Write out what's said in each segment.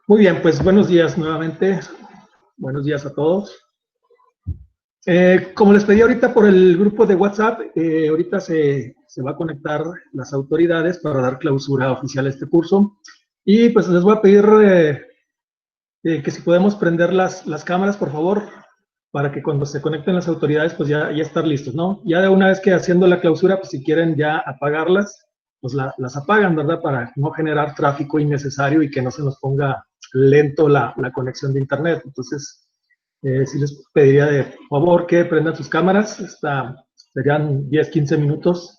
Muy bien, pues buenos días nuevamente. Buenos días a todos. Como les pedí ahorita por el grupo de WhatsApp, ahorita se va a conectar las autoridades para dar clausura oficial a este curso. Y pues les voy a pedir que si podemos prender las cámaras, por favor, para que cuando se conecten las autoridades, pues ya estar listos, ¿no? Ya de una vez que haciendo la clausura, pues si quieren ya apagarlas, pues las apagan, ¿verdad? Para no generar tráfico innecesario y que no se nos ponga lento la conexión de internet. Entonces, sí les pediría de favor que prendan sus cámaras. Serían 10, 15 minutos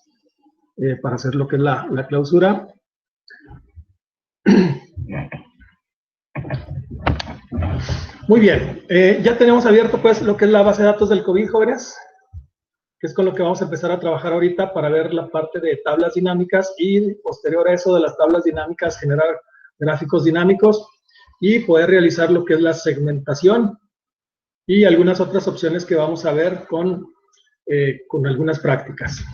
para hacer lo que es la clausura. Muy bien, ya tenemos abierto pues lo que es la base de datos del COVID, jóvenes, que es con lo que vamos a empezar a trabajar ahorita para ver la parte de tablas dinámicas y posterior a eso de las tablas dinámicas generar gráficos dinámicos y poder realizar lo que es la segmentación y algunas otras opciones que vamos a ver con algunas prácticas.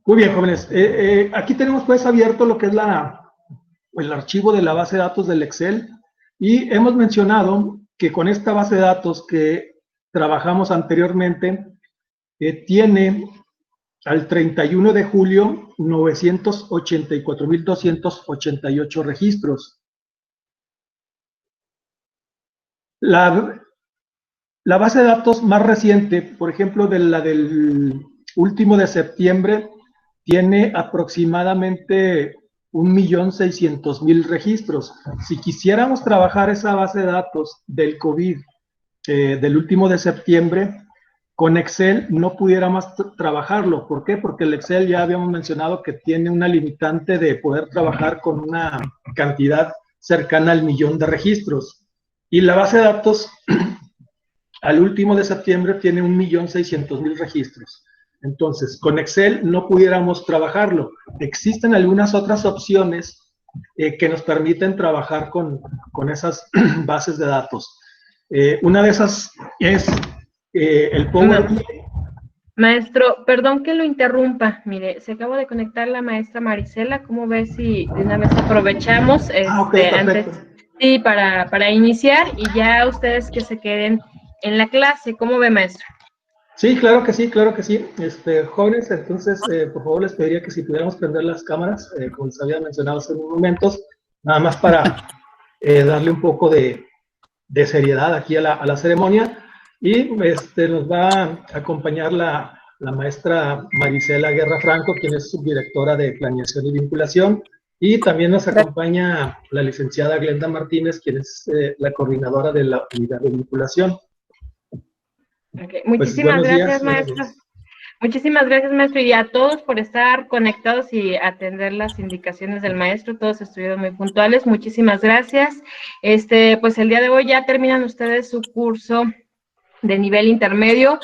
Muy bien, jóvenes. Aquí tenemos pues abierto lo que es el archivo de la base de datos del Excel y hemos mencionado que con esta base de datos que trabajamos anteriormente tiene al 31 de julio 984,288 registros. La base de datos más reciente, por ejemplo, la del último de septiembre, tiene aproximadamente 1,600,000 registros. Si quisiéramos trabajar esa base de datos del COVID del último de septiembre, con Excel no pudiéramos trabajarlo. ¿Por qué? Porque el Excel ya habíamos mencionado que tiene una limitante de poder trabajar con una cantidad cercana al 1,000,000 de registros. Y la base de datos al último de septiembre tiene 1,600,000 registros. Entonces, con Excel no pudiéramos trabajarlo. Existen algunas otras opciones que nos permiten trabajar con esas bases de datos. Una de esas es el Power BI. Maestro, perdón que lo interrumpa. Mire, se acaba de conectar la maestra Marisela. ¿Cómo ve si de una vez aprovechamos Okay, antes? Sí, para iniciar y ya ustedes que se queden en la clase. ¿Cómo ve, maestro? Sí, claro que sí, claro que sí. Jóvenes, entonces, por favor, les pediría que si pudiéramos prender las cámaras, como les había mencionado hace unos momentos, nada más para darle un poco de seriedad aquí a la ceremonia. Y nos va a acompañar la maestra Marisela Guerra Franco, quien es subdirectora de Planeación y Vinculación. Y también nos acompaña la licenciada Glenda Martínez, quien es la coordinadora de la unidad de vinculación. Okay. Muchísimas gracias, maestro. Muchísimas gracias, maestro, y a todos por estar conectados y atender las indicaciones del maestro. Todos estuvieron muy puntuales. Muchísimas gracias. Pues el día de hoy ya terminan ustedes su curso de nivel intermedio.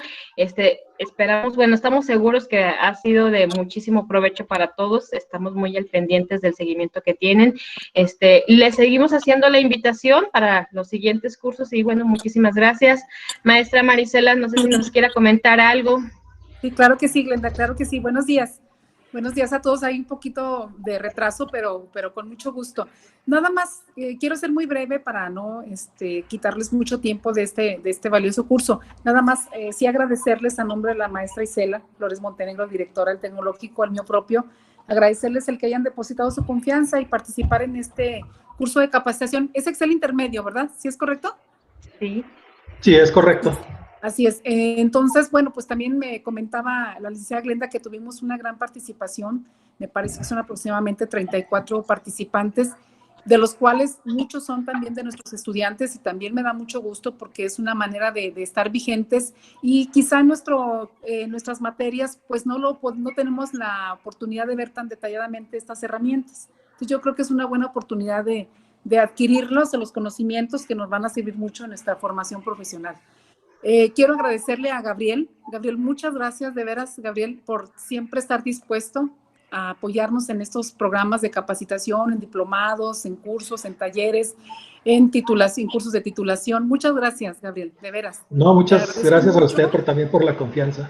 esperamos, bueno, estamos seguros que ha sido de muchísimo provecho para todos, estamos muy al pendientes del seguimiento que tienen, les seguimos haciendo la invitación para los siguientes cursos y bueno, muchísimas gracias. Maestra Marisela, no sé si nos quiera comentar algo. Sí, claro que sí, Glenda, claro que sí. Buenos días. Buenos días a todos. Hay un poquito de retraso, pero con mucho gusto. Nada más, quiero ser muy breve para no quitarles mucho tiempo de este valioso curso. Nada más, sí agradecerles a nombre de la maestra Isela Flores Montenegro, directora del Tecnológico, al mío propio, agradecerles el que hayan depositado su confianza y participar en este curso de capacitación. Es Excel intermedio, ¿verdad? ¿Sí es correcto? Sí. Sí, es correcto. Así es. Entonces, bueno, pues también me comentaba la licenciada Glenda que tuvimos una gran participación. Me parece que son aproximadamente 34 participantes, de los cuales muchos son también de nuestros estudiantes y también me da mucho gusto porque es una manera de estar vigentes y quizá en nuestras materias pues no tenemos la oportunidad de ver tan detalladamente estas herramientas. Entonces yo creo que es una buena oportunidad de adquirirlos, de los conocimientos que nos van a servir mucho en nuestra formación profesional. Quiero agradecerle a Gabriel. Gabriel, muchas gracias de veras, Gabriel, por siempre estar dispuesto a apoyarnos en estos programas de capacitación, en diplomados, en cursos, en talleres, en cursos de titulación. Muchas gracias, Gabriel, de veras. No, muchas gracias a usted también por la confianza.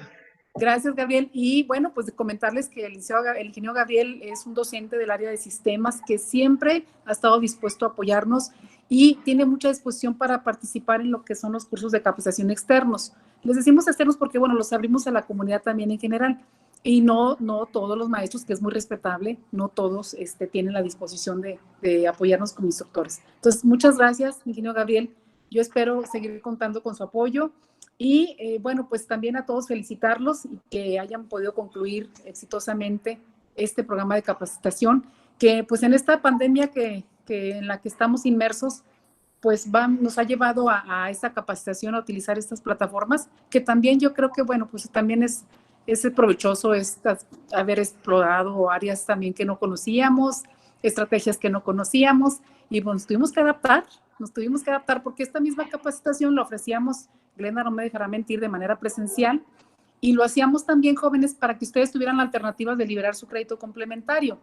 Gracias, Gabriel. Y bueno, pues de comentarles que el ingeniero Gabriel es un docente del área de sistemas que siempre ha estado dispuesto a apoyarnos y tiene mucha disposición para participar en lo que son los cursos de capacitación externos. Les decimos externos porque, bueno, los abrimos a la comunidad también en general. Y no todos los maestros, que es muy respetable, no todos tienen la disposición de apoyarnos como instructores. Entonces, muchas gracias, ingeniero Gabriel. Yo espero seguir contando con su apoyo. Y bueno, pues también a todos felicitarlos y que hayan podido concluir exitosamente este programa de capacitación, que pues en esta pandemia que en la que estamos inmersos, pues nos ha llevado a esa capacitación, a utilizar estas plataformas, que también yo creo que, bueno, pues también es provechoso haber explorado áreas también que no conocíamos, estrategias que no conocíamos, y bueno, nos tuvimos que adaptar porque esta misma capacitación la ofrecíamos, Glenda no me dejará mentir, de manera presencial, y lo hacíamos también, jóvenes, para que ustedes tuvieran la alternativa de liberar su crédito complementario.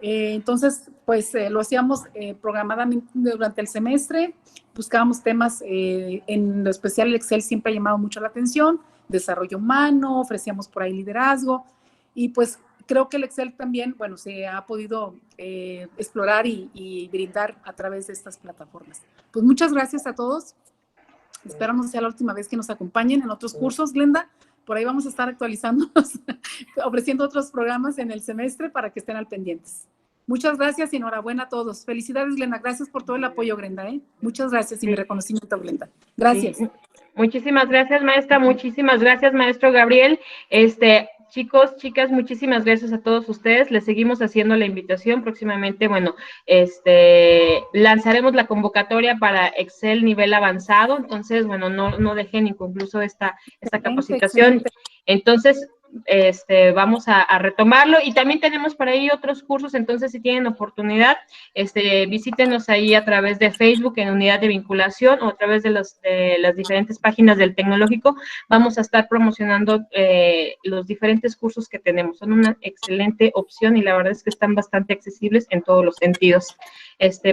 Entonces, pues lo hacíamos programadamente durante el semestre, buscábamos temas, en lo especial el Excel siempre ha llamado mucho la atención, desarrollo humano, ofrecíamos por ahí liderazgo, y pues creo que el Excel también, bueno, se ha podido explorar y brindar a través de estas plataformas. Pues muchas gracias a todos. Espero no sea la última vez que nos acompañen en otros cursos, Glenda. Por ahí vamos a estar actualizándonos, ofreciendo otros programas en el semestre para que estén al pendientes. Muchas gracias y enhorabuena a todos. Felicidades, Glenda. Gracias por todo el apoyo, Glenda. Muchas gracias y mi reconocimiento, Glenda. Gracias. Sí. Muchísimas gracias, maestra. Muchísimas gracias, maestro Gabriel. Chicos, chicas, muchísimas gracias a todos ustedes. Les seguimos haciendo la invitación. Próximamente, bueno, lanzaremos la convocatoria para Excel nivel avanzado. Entonces, bueno, no dejen inconcluso esta capacitación. Excelente. Entonces, vamos a retomarlo y también tenemos por ahí otros cursos, entonces si tienen oportunidad, visítenos ahí a través de Facebook en Unidad de Vinculación o a través de las diferentes páginas del Tecnológico. Vamos a estar promocionando los diferentes cursos que tenemos. Son una excelente opción y la verdad es que están bastante accesibles en todos los sentidos.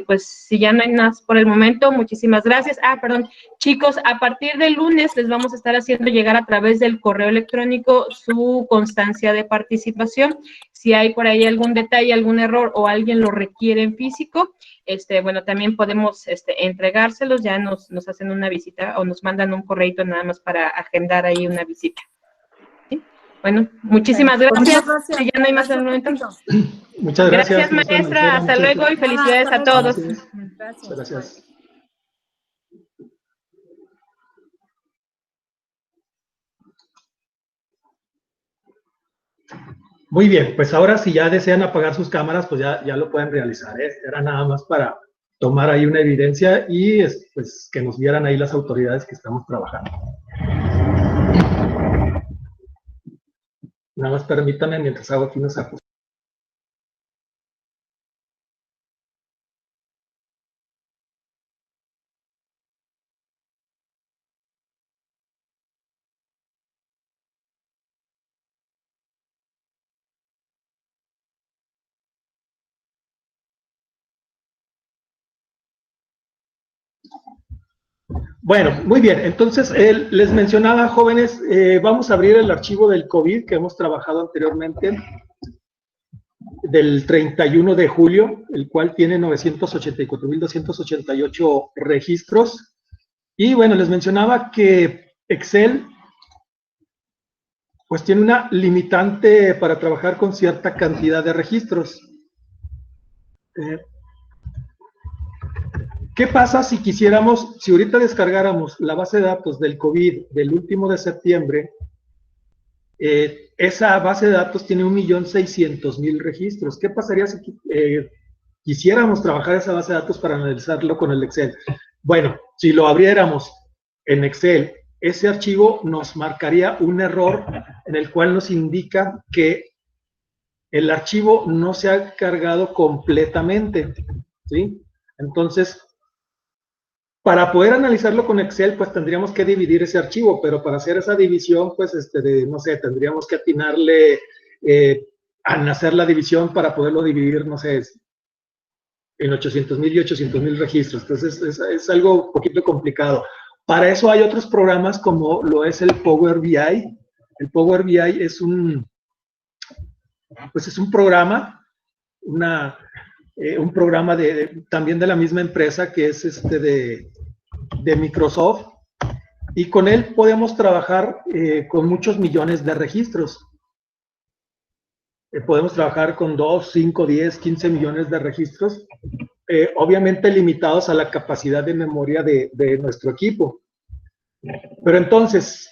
Pues si ya no hay más por el momento, muchísimas gracias. Perdón, chicos, a partir del lunes les vamos a estar haciendo llegar a través del correo electrónico su constancia de participación. Si hay por ahí algún detalle, algún error o alguien lo requiere en físico, bueno, también podemos entregárselos, ya nos hacen una visita o nos mandan un correito nada más para agendar ahí una visita. ¿Sí? Bueno, muchísimas gracias. Si ya no hay más al momento. Muchas gracias. Gracias, maestra. Hasta luego y felicidades a todos. Gracias. Muy bien, pues ahora si ya desean apagar sus cámaras, pues ya lo pueden realizar. Era nada más para tomar ahí una evidencia y pues que nos vieran ahí las autoridades que estamos trabajando. Nada más permítanme mientras hago aquí unos ajustes. Bueno, muy bien. Entonces, les mencionaba, jóvenes, vamos a abrir el archivo del COVID que hemos trabajado anteriormente, del 31 de julio, el cual tiene 984.288 registros. Y bueno, les mencionaba que Excel pues tiene una limitante para trabajar con cierta cantidad de registros. ¿Qué pasa si quisiéramos, si ahorita descargáramos la base de datos del COVID del último de septiembre? Esa base de datos tiene 1.600.000 registros. ¿Qué pasaría si quisiéramos trabajar esa base de datos para analizarlo con el Excel? Bueno, si lo abriéramos en Excel, ese archivo nos marcaría un error en el cual nos indica que el archivo no se ha cargado completamente, ¿sí? Entonces, para poder analizarlo con Excel, pues tendríamos que dividir ese archivo, pero para hacer esa división, pues, no sé, tendríamos que atinarle a hacer la división para poderlo dividir, no sé, en 800.000 y 800.000 registros. Entonces, es algo un poquito complicado. Para eso hay otros programas como lo es el Power BI. El Power BI es un programa, un programa también de la misma empresa que es de Microsoft, y con él podemos trabajar con muchos millones de registros. Podemos trabajar con 2, 5, 10, 15 millones de registros, obviamente limitados a la capacidad de memoria de nuestro equipo. Pero entonces,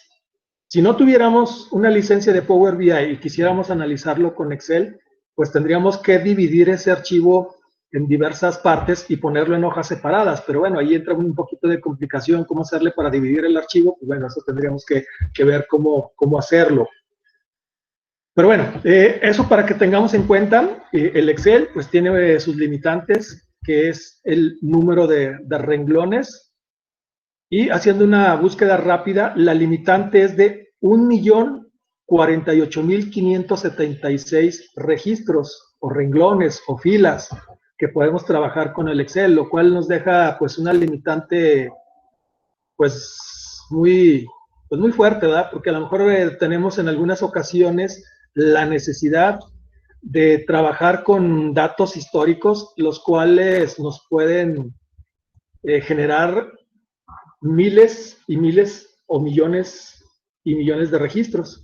si no tuviéramos una licencia de Power BI y quisiéramos analizarlo con Excel, pues tendríamos que dividir ese archivo en diversas partes y ponerlo en hojas separadas. Pero bueno, ahí entra un poquito de complicación, cómo hacerle para dividir el archivo. Pues bueno, eso tendríamos que ver cómo hacerlo. Pero bueno, eso para que tengamos en cuenta. El Excel pues tiene sus limitantes, que es el número de renglones. Y haciendo una búsqueda rápida, la limitante es de 1.048.576 registros o renglones o filas que podemos trabajar con el Excel, lo cual nos deja pues una limitante pues muy fuerte, ¿verdad? Porque a lo mejor tenemos en algunas ocasiones la necesidad de trabajar con datos históricos, los cuales nos pueden generar miles y miles o millones y millones de registros.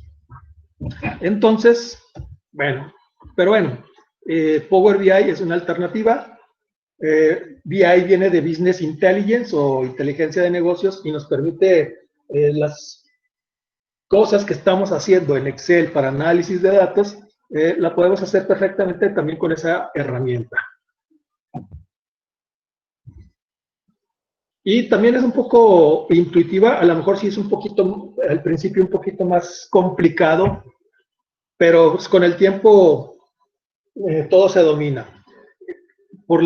Entonces, bueno, Power BI es una alternativa. BI viene de Business Intelligence o inteligencia de negocios y nos permite las cosas que estamos haciendo en Excel para análisis de datos, la podemos hacer perfectamente también con esa herramienta. Y también es un poco intuitiva, a lo mejor sí es un poquito, al principio un poquito más complicado, pero pues con el tiempo todo se domina. Por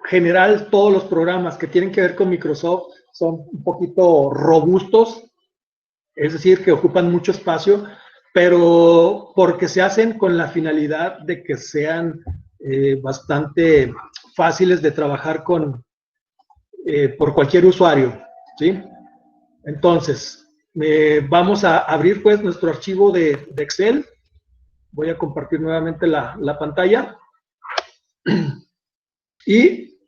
general, todos los programas que tienen que ver con Microsoft son un poquito robustos, es decir, que ocupan mucho espacio, pero porque se hacen con la finalidad de que sean bastante fáciles de trabajar por cualquier usuario, ¿sí? Entonces, vamos a abrir pues nuestro archivo de Excel. Voy a compartir nuevamente la pantalla. Y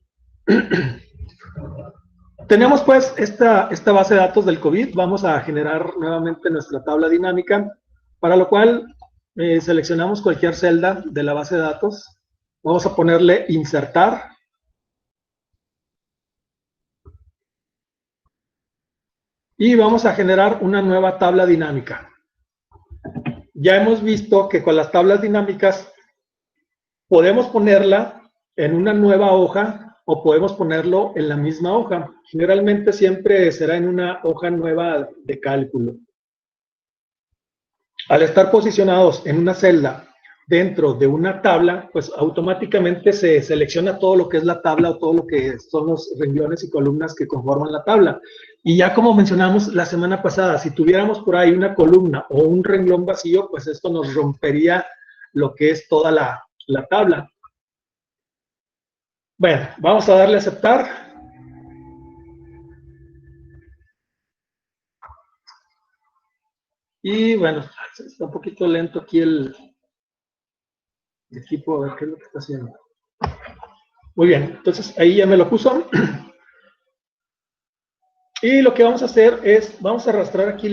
tenemos pues esta base de datos del COVID. Vamos a generar nuevamente nuestra tabla dinámica, para lo cual seleccionamos cualquier celda de la base de datos. Vamos a ponerle insertar. Y vamos a generar una nueva tabla dinámica. Ya hemos visto que con las tablas dinámicas podemos ponerla en una nueva hoja o podemos ponerlo en la misma hoja. Generalmente siempre será en una hoja nueva de cálculo. Al estar posicionados en una celda dentro de una tabla, pues automáticamente se selecciona todo lo que es la tabla o todo lo que son los renglones y columnas que conforman la tabla. Y ya como mencionamos la semana pasada, si tuviéramos por ahí una columna o un renglón vacío, pues esto nos rompería lo que es toda la tabla. Bueno, vamos a darle a aceptar. Y bueno, está un poquito lento aquí el equipo, a ver qué es lo que está haciendo. Muy bien, entonces ahí ya me lo puso. Y lo que vamos a hacer es, vamos a arrastrar aquí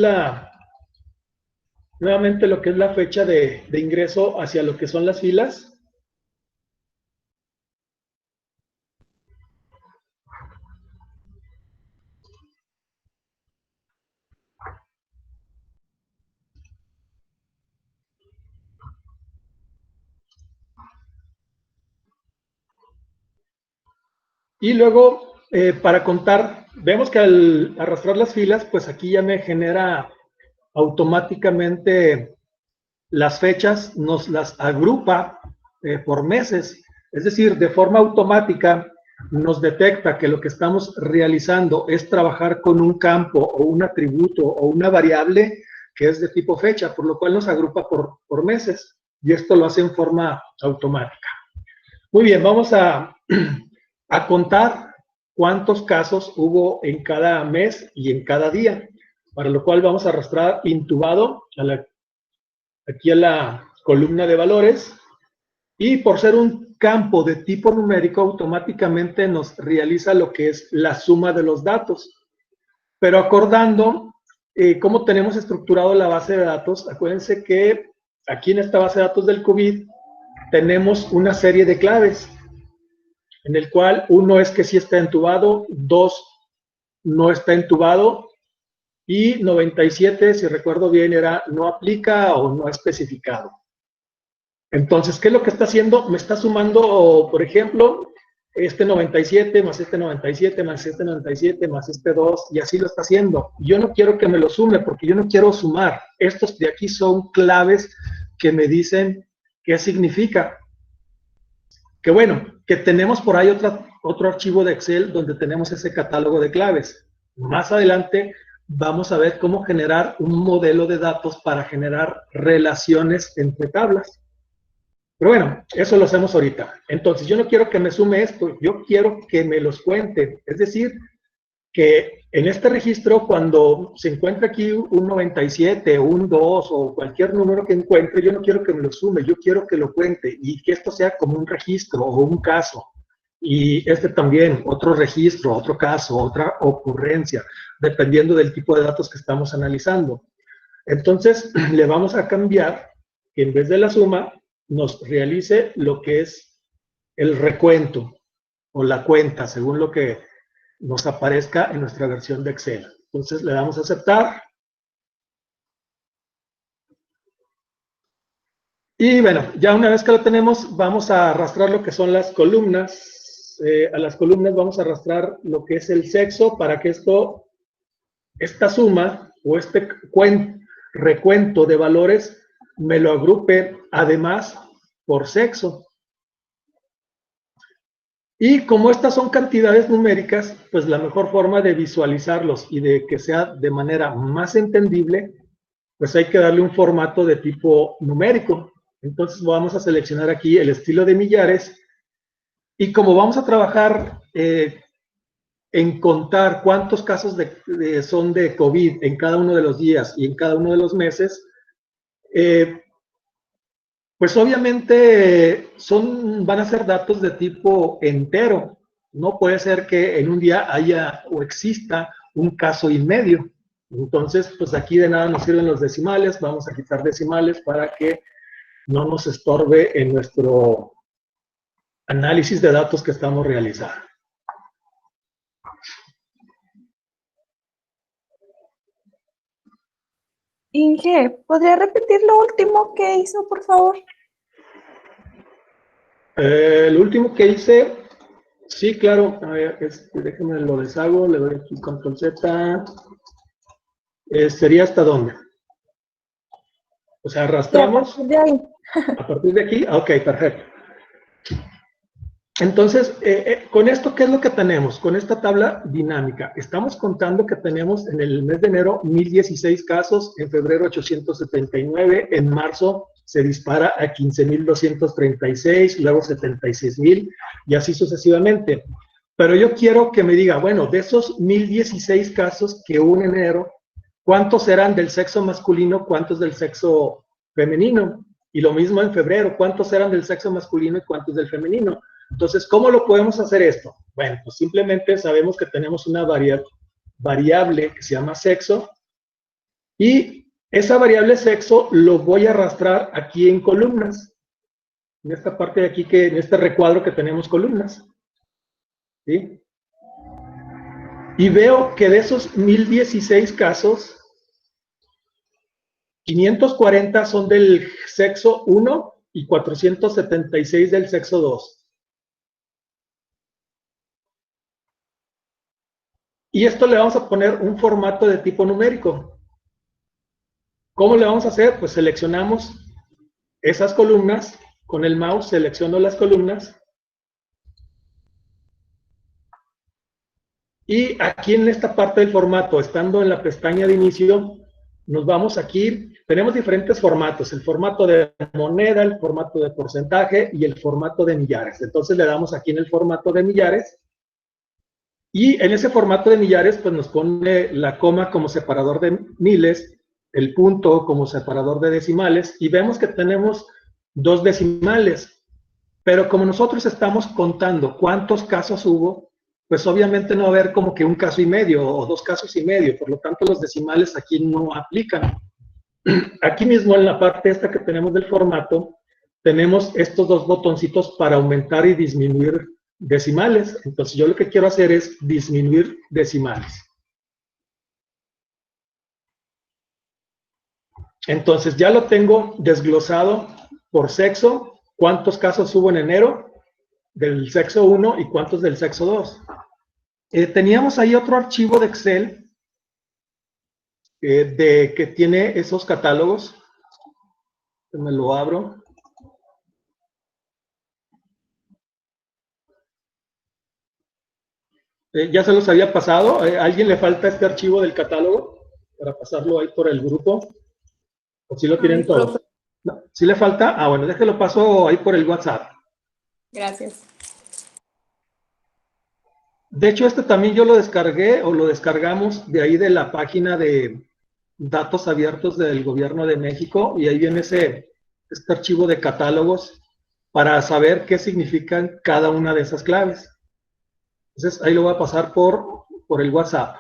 nuevamente lo que es la fecha de ingreso hacia lo que son las filas. Y luego, para contar, vemos que al arrastrar las filas, pues aquí ya me genera automáticamente las fechas, nos las agrupa por meses. Es decir, de forma automática nos detecta que lo que estamos realizando es trabajar con un campo o un atributo o una variable que es de tipo fecha, por lo cual nos agrupa por meses. Y esto lo hace en forma automática. Muy bien, vamos a contar cuántos casos hubo en cada mes y en cada día, para lo cual vamos a arrastrar intubado aquí a la columna de valores, y por ser un campo de tipo numérico, automáticamente nos realiza lo que es la suma de los datos. Pero acordando cómo tenemos estructurado la base de datos, acuérdense que aquí en esta base de datos del COVID tenemos una serie de claves, en el cual uno es que sí está entubado, 2 no está entubado, y 97, si recuerdo bien, era no aplica o no especificado. Entonces, ¿qué es lo que está haciendo? Me está sumando, por ejemplo, este 97 más este 97 más este 97 más este 2, y así lo está haciendo. Yo no quiero que me lo sume porque yo no quiero sumar. Estos de aquí son claves que me dicen qué significa. Que bueno, que tenemos por ahí otro archivo de Excel donde tenemos ese catálogo de claves. Más adelante vamos a ver cómo generar un modelo de datos para generar relaciones entre tablas. Pero bueno, eso lo hacemos ahorita. Entonces, yo no quiero que me sume esto, yo quiero que me los cuente. Es decir, que en este registro, cuando se encuentra aquí un 97, un 2 o cualquier número que encuentre, yo no quiero que me lo sume, yo quiero que lo cuente y que esto sea como un registro o un caso. Y este también, otro registro, otro caso, otra ocurrencia, dependiendo del tipo de datos que estamos analizando. Entonces, le vamos a cambiar que en vez de la suma, nos realice lo que es el recuento o la cuenta, según lo que nos aparezca en nuestra versión de Excel. Entonces le damos a aceptar. Y bueno, ya una vez que lo tenemos, vamos a arrastrar lo que son las columnas. A las columnas vamos a arrastrar lo que es el sexo para que esta suma o este recuento de valores me lo agrupe además por sexo. Y como estas son cantidades numéricas, pues la mejor forma de visualizarlos y de que sea de manera más entendible, pues hay que darle un formato de tipo numérico. Entonces vamos a seleccionar aquí el estilo de millares, y como vamos a trabajar en contar cuántos casos son de COVID en cada uno de los días y en cada uno de los meses, pues obviamente van a ser datos de tipo entero. No puede ser que en un día haya o exista un caso y medio. Entonces, pues aquí de nada nos sirven los decimales. Vamos a quitar decimales para que no nos estorbe en nuestro análisis de datos que estamos realizando. Inge, ¿podría repetir lo último que hizo, por favor? El último que hice, sí, claro. A ver, déjenme lo deshago, le doy aquí control Z. ¿Sería hasta dónde? O sea, arrastramos. Sí, a partir de ahí. A partir de aquí, ok, perfecto. Entonces, con esto, ¿qué es lo que tenemos? Con esta tabla dinámica, estamos contando que tenemos en el mes de enero 1016 casos, en febrero 879, en marzo se dispara a 15,236, luego 76,000 y así sucesivamente. Pero yo quiero que me diga, bueno, de esos 1016 casos que hubo en enero, cuántos eran del sexo masculino, cuántos del sexo femenino. Y lo mismo en febrero, cuántos eran del sexo masculino y cuántos del femenino. Entonces, ¿cómo lo podemos hacer esto? Bueno, pues simplemente sabemos que tenemos una variable que se llama sexo, y esa variable sexo lo voy a arrastrar aquí en columnas. En esta parte de aquí, en este recuadro que tenemos columnas. ¿Sí? Y veo que de esos 1016 casos, 540 son del sexo 1 y 476 del sexo 2. Y esto le vamos a poner un formato de tipo numérico. ¿Cómo le vamos a hacer? Pues seleccionamos esas columnas, con el mouse selecciono las columnas, y aquí en esta parte del formato, estando en la pestaña de inicio, nos vamos aquí, tenemos diferentes formatos, el formato de moneda, el formato de porcentaje y el formato de millares. Entonces le damos aquí en el formato de millares, y en ese formato de millares pues nos pone la coma como separador de miles, el punto como separador de decimales, y vemos que tenemos 2 decimales, pero como nosotros estamos contando cuántos casos hubo, pues obviamente no va a haber como que un caso y medio o 2 casos y medio, por lo tanto los decimales aquí no aplican. Aquí mismo en la parte esta que tenemos del formato, tenemos estos 2 botoncitos para aumentar y disminuir decimales. Entonces yo lo que quiero hacer es disminuir decimales. Entonces ya lo tengo desglosado por sexo, cuántos casos hubo en enero del sexo 1 y cuántos del sexo 2. Teníamos ahí otro archivo de Excel que tiene esos catálogos. Me lo abro. Ya se los había pasado. ¿A alguien le falta este archivo del catálogo para pasarlo ahí por el grupo? ¿O si lo tienen todos? ¿No? ¿Sí le falta? Ah, bueno, déjelo paso ahí por el WhatsApp. Gracias. De hecho, este también yo lo descargué o lo descargamos de ahí de la página de datos abiertos del Gobierno de México, y ahí viene este archivo de catálogos para saber qué significan cada una de esas claves. Entonces, ahí lo voy a pasar por el WhatsApp.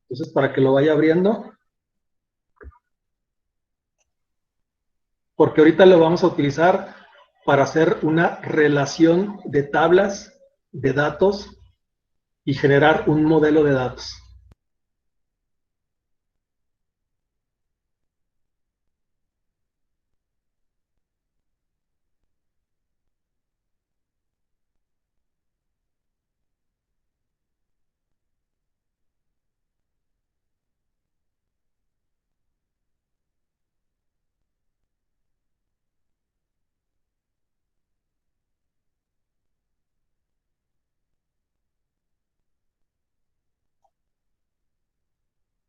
Entonces, para que lo vaya abriendo. Porque ahorita lo vamos a utilizar para hacer una relación de tablas de datos y generar un modelo de datos.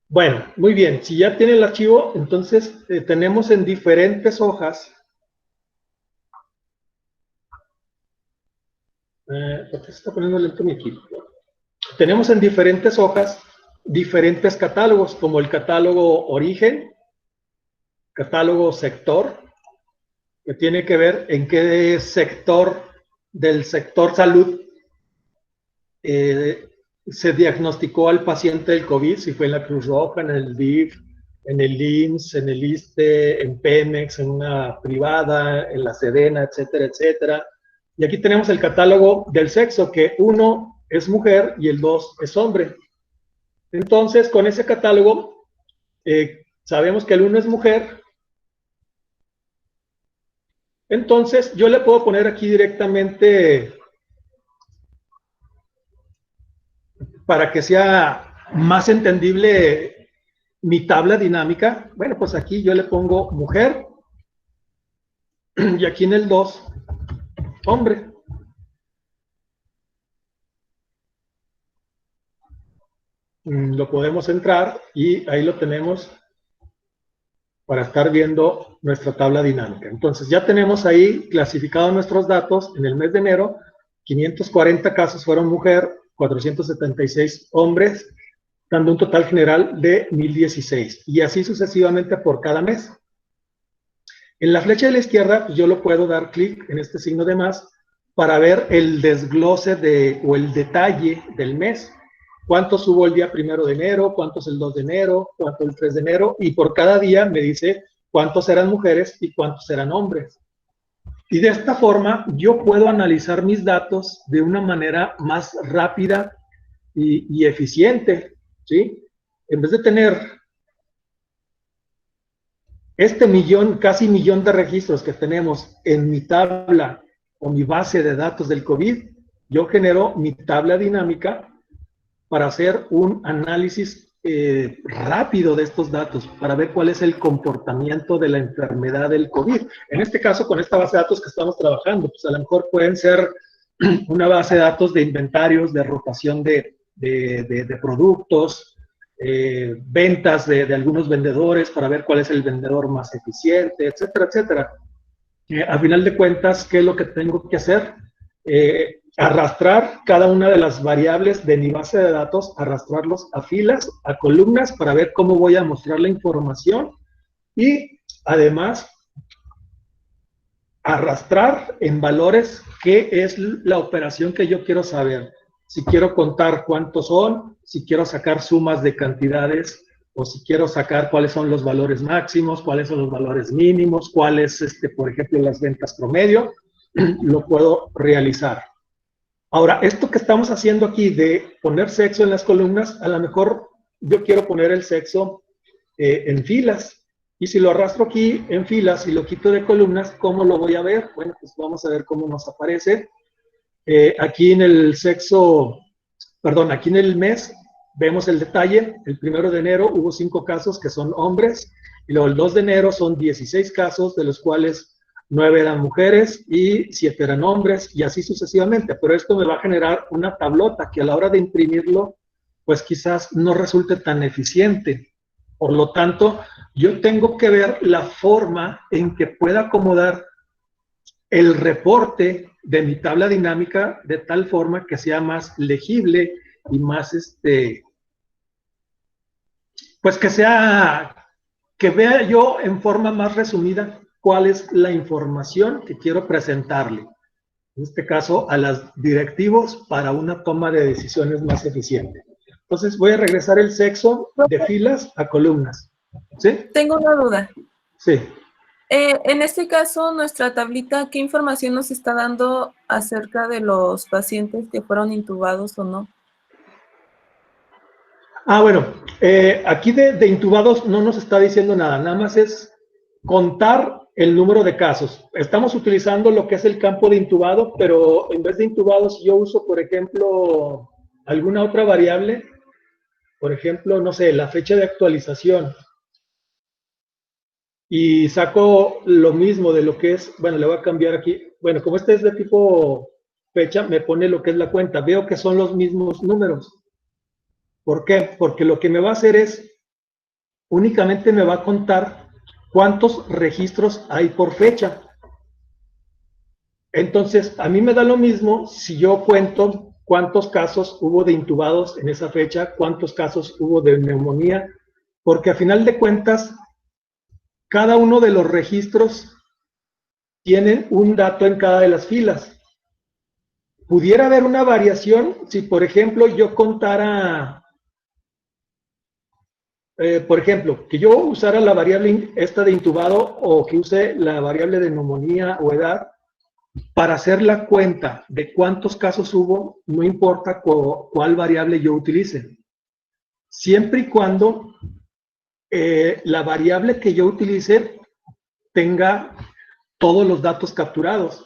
Bueno, muy bien. Si ya tiene el archivo, entonces tenemos en diferentes hojas. ¿Por qué se está poniendo lento mi equipo? Tenemos en diferentes hojas diferentes catálogos, como el catálogo origen, catálogo sector, que tiene que ver en qué sector del sector salud se diagnosticó al paciente del COVID, si fue en la Cruz Roja, en el DIF, en el IMSS, en el ISSSTE, en Pemex, en una privada, en la Sedena, etcétera, etcétera. Y aquí tenemos el catálogo del sexo, que 1 es mujer y el 2 es hombre. Entonces, con ese catálogo, sabemos que el 1 es mujer. Entonces, yo le puedo poner aquí directamente, para que sea más entendible mi tabla dinámica. Bueno, pues aquí yo le pongo mujer, y aquí en el 2, hombre. Lo podemos entrar y ahí lo tenemos para estar viendo nuestra tabla dinámica. Entonces ya tenemos ahí clasificados nuestros datos. En el mes de enero, 540 casos fueron mujer, 476 hombres, dando un total general de 1016, y así sucesivamente por cada mes. En la flecha de la izquierda, pues yo lo puedo dar clic en este signo de más para ver el desglose o el detalle del mes. ¿Cuántos hubo el día 1 de enero? ¿Cuántos el 2 de enero? ¿Cuántos el 3 de enero? Y por cada día me dice cuántos eran mujeres y cuántos eran hombres. Y de esta forma yo puedo analizar mis datos de una manera más rápida y eficiente, ¿sí? En vez de tener este casi millón de registros que tenemos en mi tabla o mi base de datos del COVID, yo genero mi tabla dinámica para hacer un análisis rápido de estos datos, para ver cuál es el comportamiento de la enfermedad del COVID. En este caso, con esta base de datos que estamos trabajando, pues a lo mejor pueden ser una base de datos de inventarios, de rotación de productos, ventas de algunos vendedores para ver cuál es el vendedor más eficiente, etcétera, etcétera. A final de cuentas, ¿qué es lo que tengo que hacer? Arrastrar cada una de las variables de mi base de datos, arrastrarlos a filas, a columnas, para ver cómo voy a mostrar la información y además arrastrar en valores qué es la operación que yo quiero saber. Si quiero contar cuántos son, si quiero sacar sumas de cantidades, o si quiero sacar cuáles son los valores máximos, cuáles son los valores mínimos, cuáles, por ejemplo, las ventas promedio, lo puedo realizar. Ahora, esto que estamos haciendo aquí de poner sexo en las columnas, a lo mejor yo quiero poner el sexo en filas. Y si lo arrastro aquí en filas y lo quito de columnas, ¿cómo lo voy a ver? Bueno, pues vamos a ver cómo nos aparece. Aquí en el aquí en el mes, vemos el detalle. El 1 de enero hubo 5 casos que son hombres, y luego el 2 de enero son 16 casos, de los cuales 9 eran mujeres y 7 eran hombres, y así sucesivamente. Pero esto me va a generar una tablota que a la hora de imprimirlo, pues quizás no resulte tan eficiente. Por lo tanto, yo tengo que ver la forma en que pueda acomodar el reporte de mi tabla dinámica de tal forma que sea más legible y más, pues que vea yo en forma más resumida cuál es la información que quiero presentarle, en este caso a los directivos, para una toma de decisiones más eficiente. Entonces voy a regresar el sexo de filas a columnas. ¿Sí? Tengo una duda. Sí. En este caso, nuestra tablita, ¿qué información nos está dando acerca de los pacientes que fueron intubados o no? Bueno, aquí de intubados no nos está diciendo nada, nada más es contar el número de casos. Estamos utilizando lo que es el campo de intubado, pero en vez de intubados yo uso, por ejemplo, alguna otra variable, por ejemplo, no sé, la fecha de actualización. Y saco lo mismo de lo que es, bueno, le voy a cambiar aquí. Bueno, como este es de tipo fecha, me pone lo que es la cuenta. Veo que son los mismos números. ¿Por qué? Porque lo que me va a hacer es, únicamente me va a contar cuántos registros hay por fecha. Entonces, a mí me da lo mismo si yo cuento cuántos casos hubo de intubados en esa fecha, cuántos casos hubo de neumonía, porque a final de cuentas, cada uno de los registros tienen un dato en cada de las filas. Pudiera haber una variación si, por ejemplo, yo contara, por ejemplo, que yo usara la variable esta de intubado, o que use la variable de neumonía o edad para hacer la cuenta de cuántos casos hubo, no importa cuál variable yo utilice. Siempre y cuando la variable que yo utilice tenga todos los datos capturados.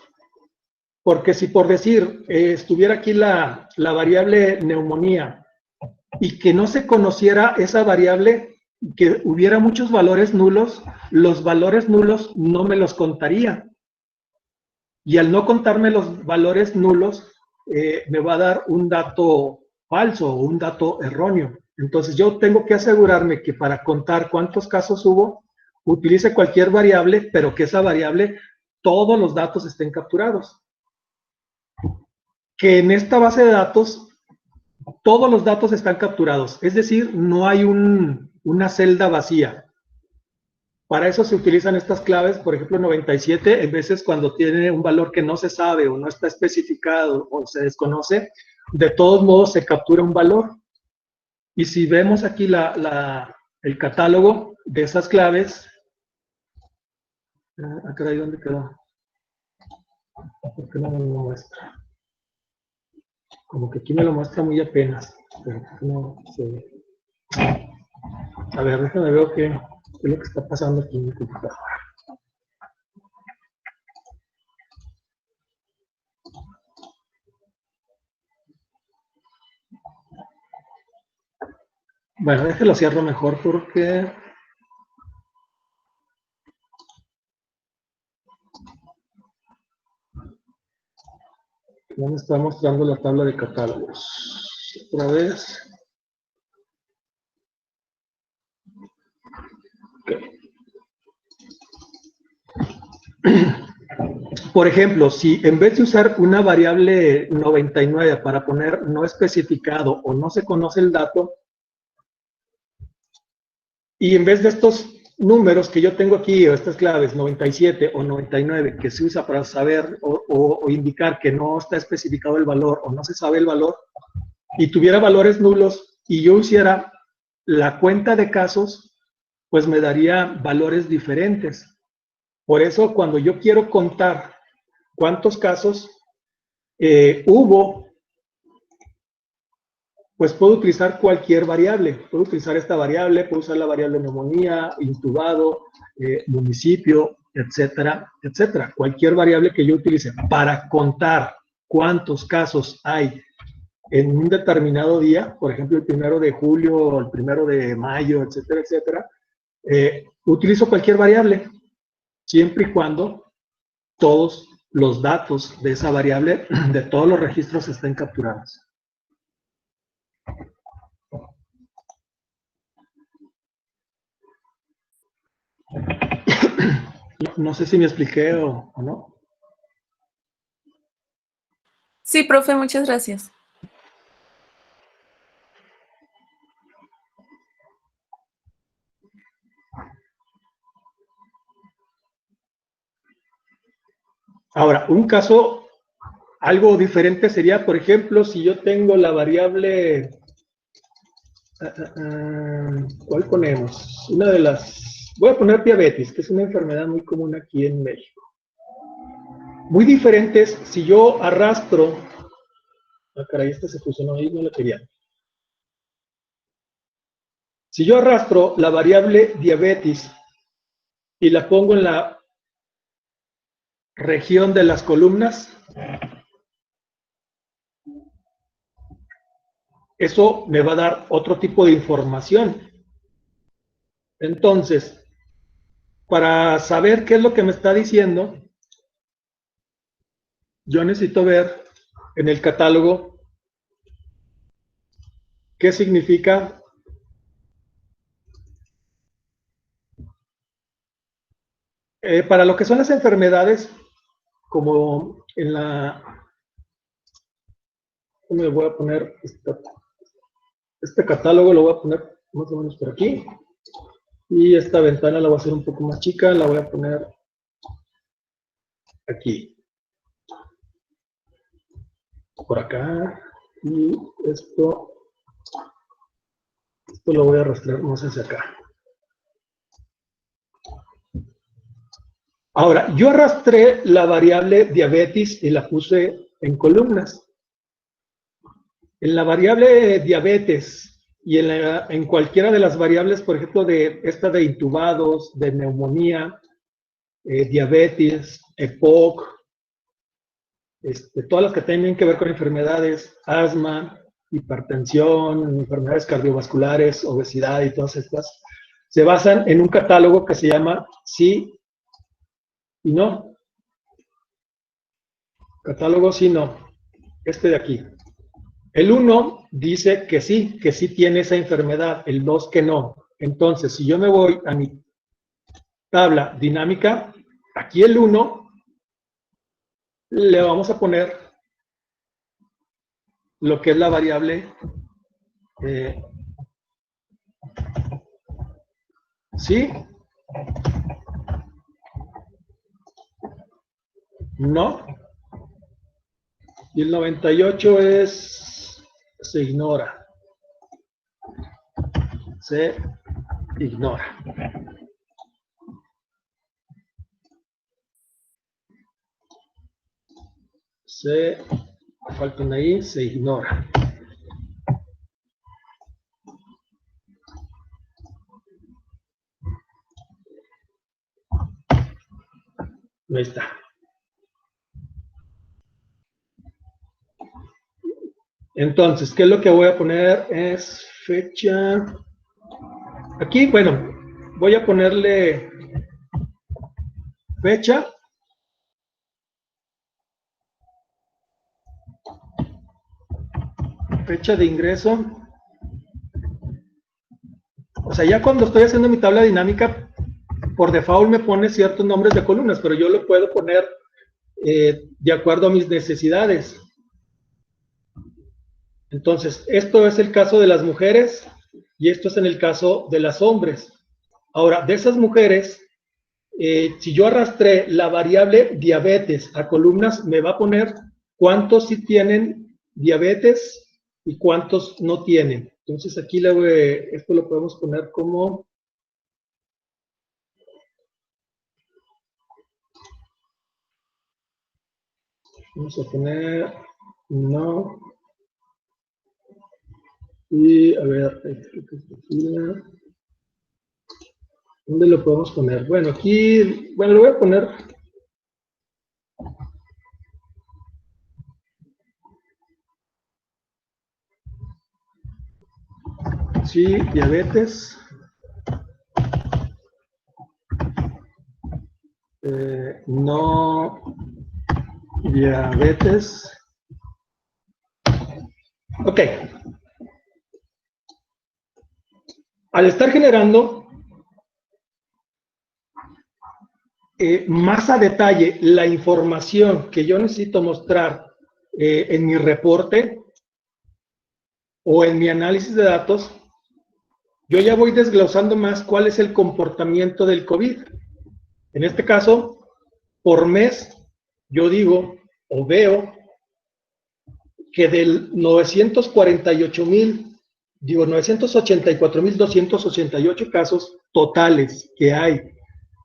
Porque si, por decir, estuviera aquí la variable neumonía y que no se conociera esa variable, que hubiera muchos valores nulos, los valores nulos no me los contaría. Y al no contarme los valores nulos, me va a dar un dato falso o un dato erróneo. Entonces yo tengo que asegurarme que para contar cuántos casos hubo, utilice cualquier variable, pero que esa variable, todos los datos estén capturados. Que en esta base de datos todos los datos están capturados, es decir, no hay una celda vacía. Para eso se utilizan estas claves, por ejemplo, 97, en veces cuando tiene un valor que no se sabe o no está especificado o se desconoce, de todos modos se captura un valor. Y si vemos aquí el catálogo de esas claves, caray, ¿dónde quedó? ¿Por qué no me lo muestra? Como que aquí me lo muestra muy apenas, pero no sé. A ver, déjame ver qué es lo que está pasando aquí en mi computadora. Bueno, déjelo cierro mejor porque no me está mostrando la tabla de catálogos. Otra vez. Por ejemplo, si en vez de usar una variable 99 para poner no especificado o no se conoce el dato, y en vez de estos números que yo tengo aquí, o estas claves 97 o 99, que se usa para saber o indicar que no está especificado el valor o no se sabe el valor, y tuviera valores nulos, y yo hiciera la cuenta de casos, pues me daría valores diferentes. Por eso, cuando yo quiero contar cuántos casos hubo, pues puedo utilizar cualquier variable. Puedo utilizar esta variable, puedo usar la variable neumonía, intubado, municipio, etcétera, etcétera. Cualquier variable que yo utilice para contar cuántos casos hay en un determinado día, por ejemplo, el 1 de julio, el 1 de mayo, etcétera, etcétera, utilizo cualquier variable, siempre y cuando todos los datos de esa variable, de todos los registros, estén capturados. No sé si me expliqué o no. Sí, profe, muchas gracias. Ahora, un caso algo diferente sería, por ejemplo, si yo tengo la variable, ¿cuál ponemos? Una de las, voy a poner diabetes, que es una enfermedad muy común aquí en México. Muy diferentes, si yo arrastro, caray, esta se fusionó ahí, no la quería. Si yo arrastro la variable diabetes y la pongo en la región de las columnas, eso me va a dar otro tipo de información. Entonces, para saber qué es lo que me está diciendo, yo necesito ver en el catálogo qué significa para lo que son las enfermedades, como en la, me voy a poner este catálogo, lo voy a poner más o menos por aquí, y esta ventana la voy a hacer un poco más chica, la voy a poner aquí, por acá, y esto lo voy a arrastrar más hacia acá. Ahora, yo arrastré la variable diabetes y la puse en columnas. En la variable diabetes y en cualquiera de las variables, por ejemplo, de esta de intubados, de neumonía, diabetes, EPOC, todas las que tienen que ver con enfermedades, asma, hipertensión, enfermedades cardiovasculares, obesidad y todas estas, se basan en un catálogo que se llama sí y no. Catálogo sí, no. Este de aquí. El 1 dice que sí tiene esa enfermedad. El 2 que no. Entonces, si yo me voy a mi tabla dinámica, aquí el 1 le vamos a poner lo que es la variable ¿Sí? No. Y el 98 se ignora. Se ignora. Faltan ahí, se ignora. Ahí está. Entonces, ¿qué es lo que voy a poner? Es fecha. Aquí, bueno, voy a ponerle fecha. Fecha de ingreso. O sea, ya cuando estoy haciendo mi tabla dinámica, por default me pone ciertos nombres de columnas, pero yo lo puedo poner de acuerdo a mis necesidades. Entonces, esto es el caso de las mujeres y esto es en el caso de los hombres. Ahora, de esas mujeres, si yo arrastré la variable diabetes a columnas, me va a poner cuántos sí tienen diabetes y cuántos no tienen. Entonces, aquí esto lo podemos poner como... Vamos a poner... No... Y a ver, ¿dónde lo podemos poner? Bueno, aquí, bueno, lo voy a poner. Sí, diabetes. No diabetes. Ok. Al estar generando más a detalle la información que yo necesito mostrar en mi reporte o en mi análisis de datos, yo ya voy desglosando más cuál es el comportamiento del COVID. En este caso, por mes, yo digo o veo que del 984.288 casos totales que hay,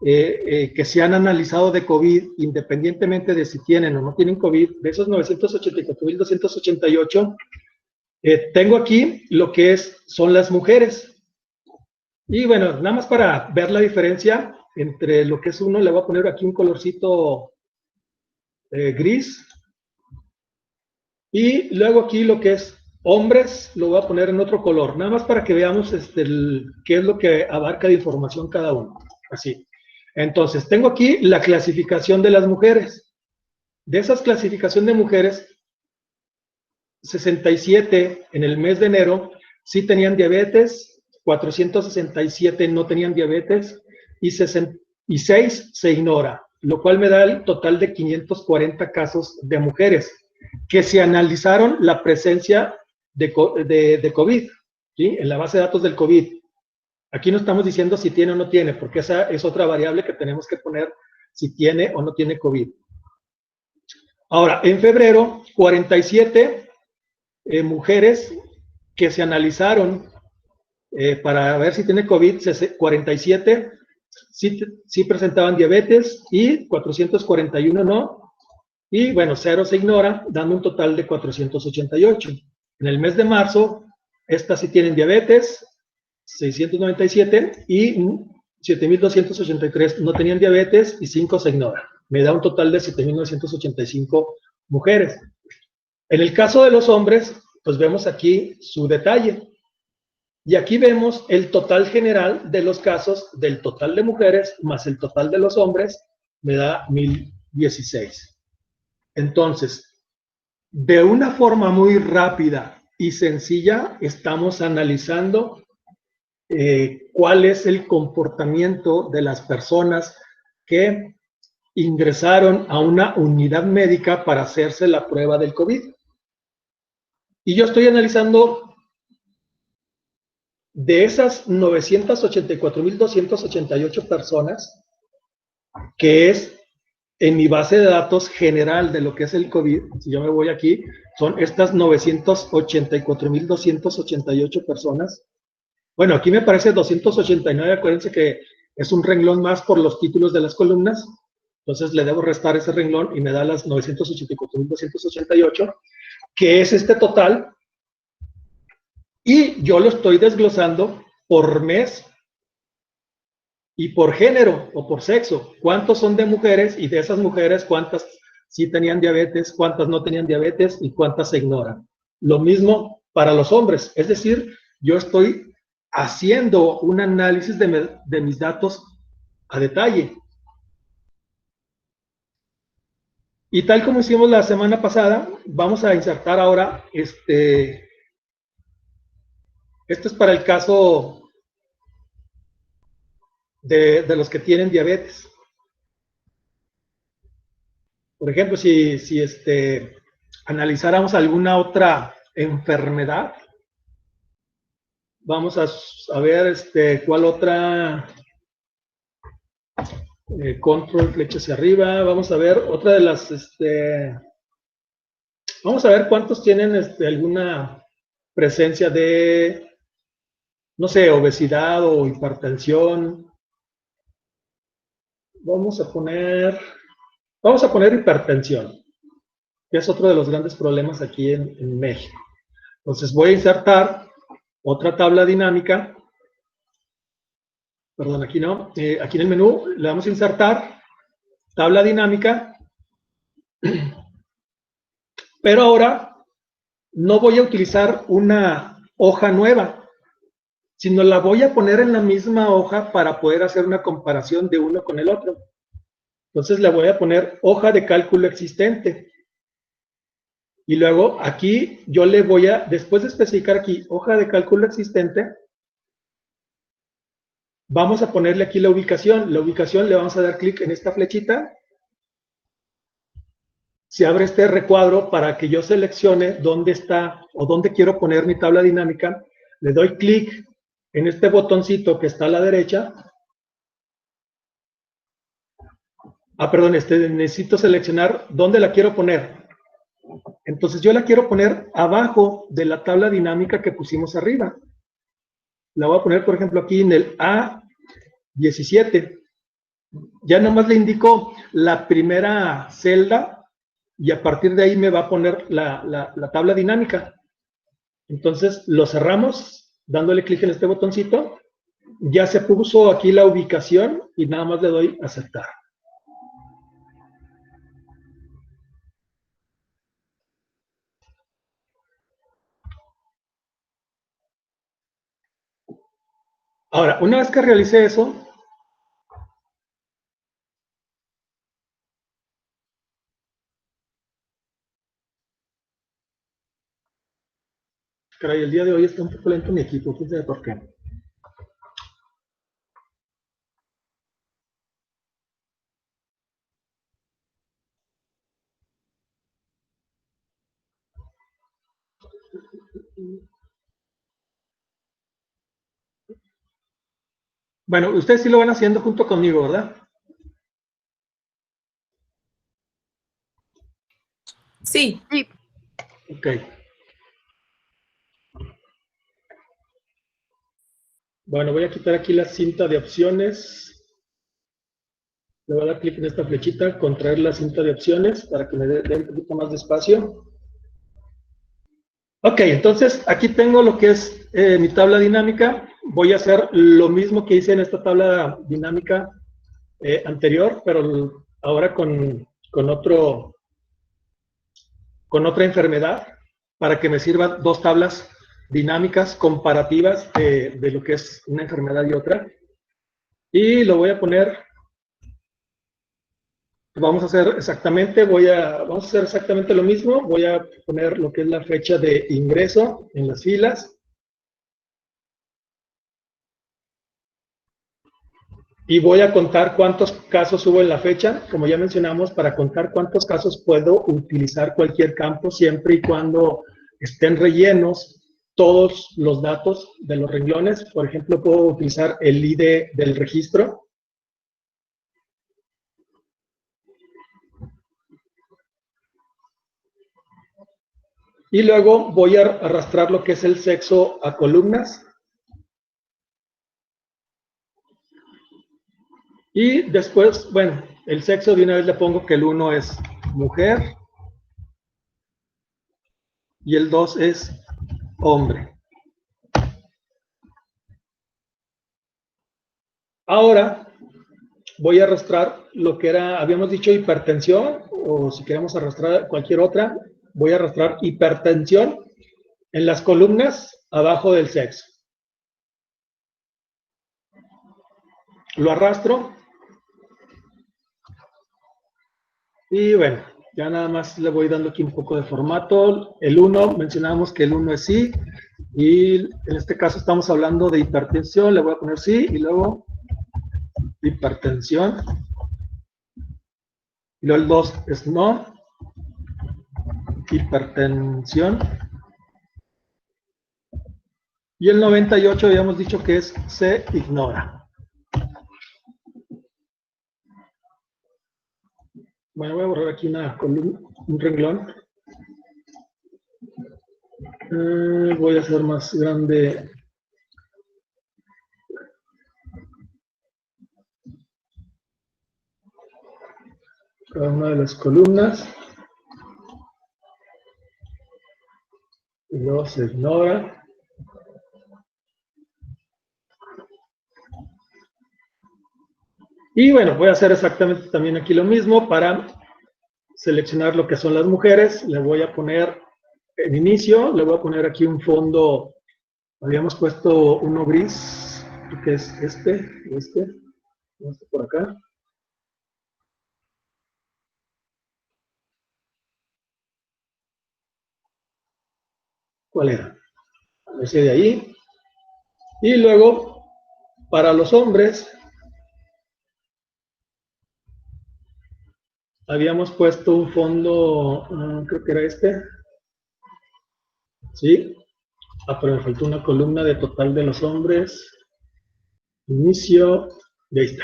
que se han analizado de COVID, independientemente de si tienen o no tienen COVID, de esos 984.288, tengo aquí lo que son las mujeres. Y bueno, nada más para ver la diferencia entre lo que es uno, le voy a poner aquí un colorcito gris. Y luego aquí lo que es hombres, lo voy a poner en otro color, nada más para que veamos qué es lo que abarca de información cada uno. Así. Entonces, tengo aquí la clasificación de las mujeres. De esas clasificación de mujeres, 67 en el mes de enero sí tenían diabetes, 467 no tenían diabetes y 66 se ignora, lo cual me da el total de 540 casos de mujeres que se analizaron la presencia de COVID, ¿sí? En la base de datos del COVID. Aquí no estamos diciendo si tiene o no tiene, porque esa es otra variable que tenemos que poner, si tiene o no tiene COVID. Ahora, en febrero, 47 mujeres que se analizaron para ver si tiene COVID, 47 sí presentaban diabetes y 441 no. Y bueno, 0 se ignora, dando un total de 488. En el mes de marzo, estas sí tienen diabetes, 697, y 7.283 no tenían diabetes y 5 se ignora. Me da un total de 7.985 mujeres. En el caso de los hombres, pues vemos aquí su detalle. Y aquí vemos el total general de los casos del total de mujeres más el total de los hombres, me da 1.016. Entonces, de una forma muy rápida y sencilla, estamos analizando cuál es el comportamiento de las personas que ingresaron a una unidad médica para hacerse la prueba del COVID. Y yo estoy analizando de esas 984.288 personas, que es en mi base de datos general de lo que es el COVID, si yo me voy aquí, son estas 984.288 personas. Bueno, aquí me parece 289, acuérdense que es un renglón más por los títulos de las columnas, entonces le debo restar ese renglón y me da las 984.288, que es este total, y yo lo estoy desglosando por mes y por género o por sexo. ¿Cuántos son de mujeres? Y de esas mujeres, ¿cuántas sí tenían diabetes? ¿Cuántas no tenían diabetes? ¿Y cuántas se ignoran? Lo mismo para los hombres. Es decir, yo estoy haciendo un análisis de mis datos a detalle. Y tal como hicimos la semana pasada, vamos a insertar ahora, esto es para el caso de los que tienen diabetes. Por ejemplo, si analizáramos alguna otra enfermedad, vamos a ver cuál otra, control, flecha hacia arriba, vamos a ver otra de las, vamos a ver cuántos tienen alguna presencia de, no sé, obesidad o hipertensión. Vamos a poner hipertensión, que es otro de los grandes problemas aquí en México. Entonces voy a insertar otra tabla dinámica. Perdón, aquí no. Aquí en el menú le vamos a insertar tabla dinámica. Pero ahora no voy a utilizar una hoja nueva, sino la voy a poner en la misma hoja para poder hacer una comparación de uno con el otro. Entonces le voy a poner hoja de cálculo existente. Y luego aquí yo le voy a, después de especificar aquí hoja de cálculo existente, vamos a ponerle aquí la ubicación. La ubicación le vamos a dar clic en esta flechita. Se abre este recuadro para que yo seleccione dónde está o dónde quiero poner mi tabla dinámica. Le doy clic en este botoncito que está a la derecha. Perdón, necesito seleccionar dónde la quiero poner. Entonces yo la quiero poner abajo de la tabla dinámica que pusimos arriba. La voy a poner, por ejemplo, aquí en el A17. Ya nomás le indico la primera celda y a partir de ahí me va a poner la tabla dinámica. Entonces lo cerramos dándole clic en este botoncito. Ya se puso aquí la ubicación y nada más le doy a aceptar. Ahora, una vez que realicé eso, caray, el día de hoy está un poco lento mi equipo, quién sabe por qué. Bueno, ustedes sí lo van haciendo junto conmigo, ¿verdad? Sí. Sí. Ok. Bueno, voy a quitar aquí la cinta de opciones. Le voy a dar clic en esta flechita, contraer la cinta de opciones para que me dé un poquito más de espacio. Ok, entonces aquí tengo lo que es mi tabla dinámica. Voy a hacer lo mismo que hice en esta tabla dinámica anterior, pero ahora con otra enfermedad, para que me sirvan dos tablas dinámicas comparativas de lo que es una enfermedad y otra. Y lo voy a poner, vamos a hacer exactamente lo mismo. Voy a poner lo que es la fecha de ingreso en las filas. Y voy a contar cuántos casos hubo en la fecha. Como ya mencionamos, para contar cuántos casos puedo utilizar cualquier campo siempre y cuando estén rellenos todos los datos de los renglones. Por ejemplo, puedo utilizar el ID del registro. Y luego voy a arrastrar lo que es el sexo a columnas. Y después, bueno, el sexo de una vez le pongo que el 1 es mujer y el 2 es hombre. Ahora voy a arrastrar lo que era, habíamos dicho hipertensión, o si queremos arrastrar cualquier otra, voy a arrastrar hipertensión en las columnas abajo del sexo. Lo arrastro. Y bueno, ya nada más le voy dando aquí un poco de formato. El 1, mencionábamos que el 1 es sí, y en este caso estamos hablando de hipertensión, le voy a poner sí, y luego hipertensión. Y luego el 2 es no, hipertensión. Y el 98 habíamos dicho que es se ignora. Bueno, voy a borrar aquí una columna, un renglón. Voy a hacer más grande. Cada una de las columnas. Y luego se ignora. Y bueno, voy a hacer exactamente también aquí lo mismo para seleccionar lo que son las mujeres. Le voy a poner en inicio, le voy a poner aquí un fondo. Habíamos puesto uno gris, que es este por acá. ¿Cuál era? Ese de ahí. Y luego, para los hombres, habíamos puesto un fondo, creo que era este. Sí. Pero me faltó una columna de total de los hombres. Inicio. Y ahí está.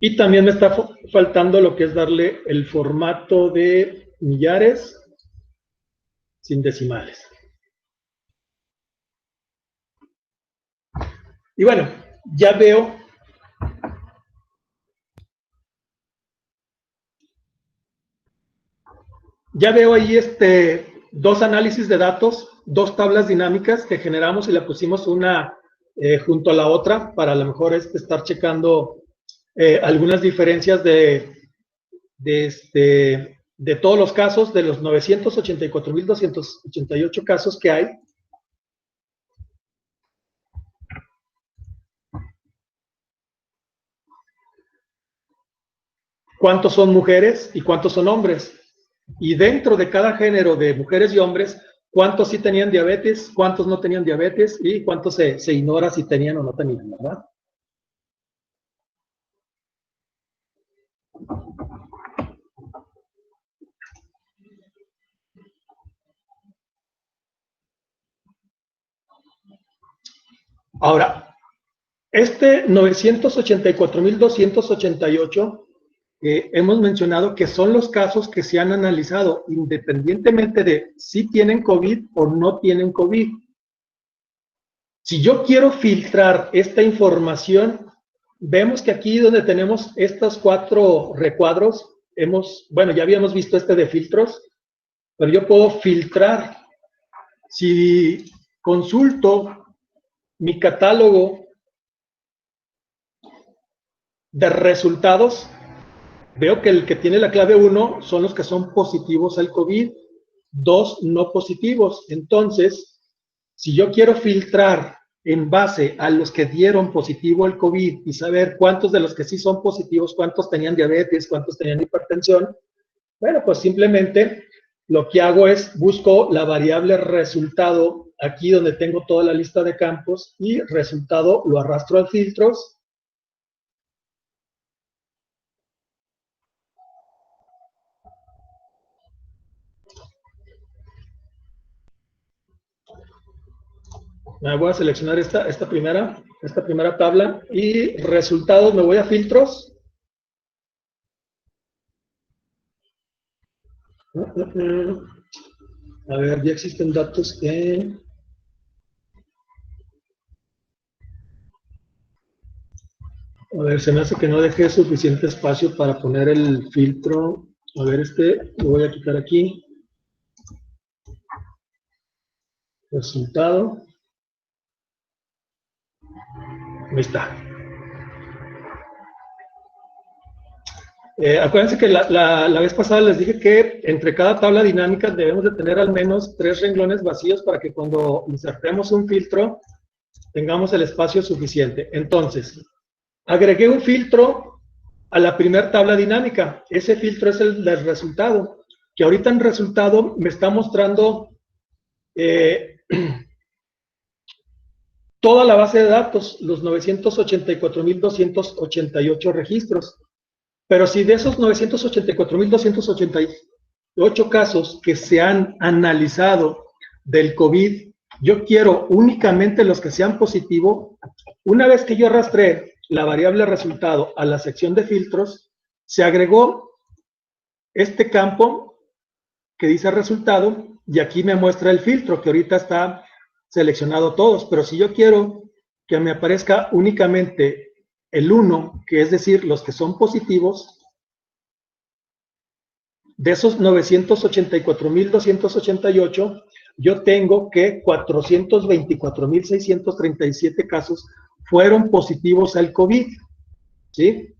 Y también me está faltando lo que es darle el formato de millares sin decimales. Y bueno, ya veo ahí dos análisis de datos, dos tablas dinámicas que generamos y le pusimos una junto a la otra para a lo mejor estar checando algunas diferencias de todos los casos, de los 984.288 casos que hay. ¿Cuántos son mujeres y cuántos son hombres? Y dentro de cada género de mujeres y hombres, ¿cuántos sí tenían diabetes? ¿Cuántos no tenían diabetes? Y cuántos se ignora si tenían o no tenían, ¿verdad? Ahora, 984.288 hemos mencionado que son los casos que se han analizado independientemente de si tienen COVID o no tienen COVID. Si yo quiero filtrar esta información, vemos que aquí donde tenemos estos 4 recuadros, bueno, ya habíamos visto de filtros, pero yo puedo filtrar. Si consulto mi catálogo de resultados, veo que el que tiene la clave 1 son los que son positivos al COVID, 2 no positivos. Entonces, si yo quiero filtrar en base a los que dieron positivo al COVID y saber cuántos de los que sí son positivos, cuántos tenían diabetes, cuántos tenían hipertensión, bueno, pues simplemente lo que hago es busco la variable resultado aquí donde tengo toda la lista de campos y resultado lo arrastro a filtros. Voy a seleccionar esta primera tabla y resultados, me voy a filtros. A ver, ya existen datos que... A ver, se me hace que no dejé suficiente espacio para poner el filtro. A ver, lo voy a quitar aquí. Resultado. Ahí está. Acuérdense que la vez pasada les dije que entre cada tabla dinámica debemos de tener al menos 3 renglones vacíos para que cuando insertemos un filtro tengamos el espacio suficiente. Entonces, agregué un filtro a la primera tabla dinámica. Ese filtro es el del resultado, que ahorita en resultado me está mostrando toda la base de datos, los 984.288 registros. Pero si de esos 984.288 casos que se han analizado del COVID, yo quiero únicamente los que sean positivos, una vez que yo arrastré la variable resultado a la sección de filtros, se agregó este campo que dice resultado y aquí me muestra el filtro que ahorita está seleccionado todos, pero si yo quiero que me aparezca únicamente el 1, que es decir, los que son positivos, de esos 984.288, yo tengo que 424.637 casos fueron positivos al COVID, ¿sí?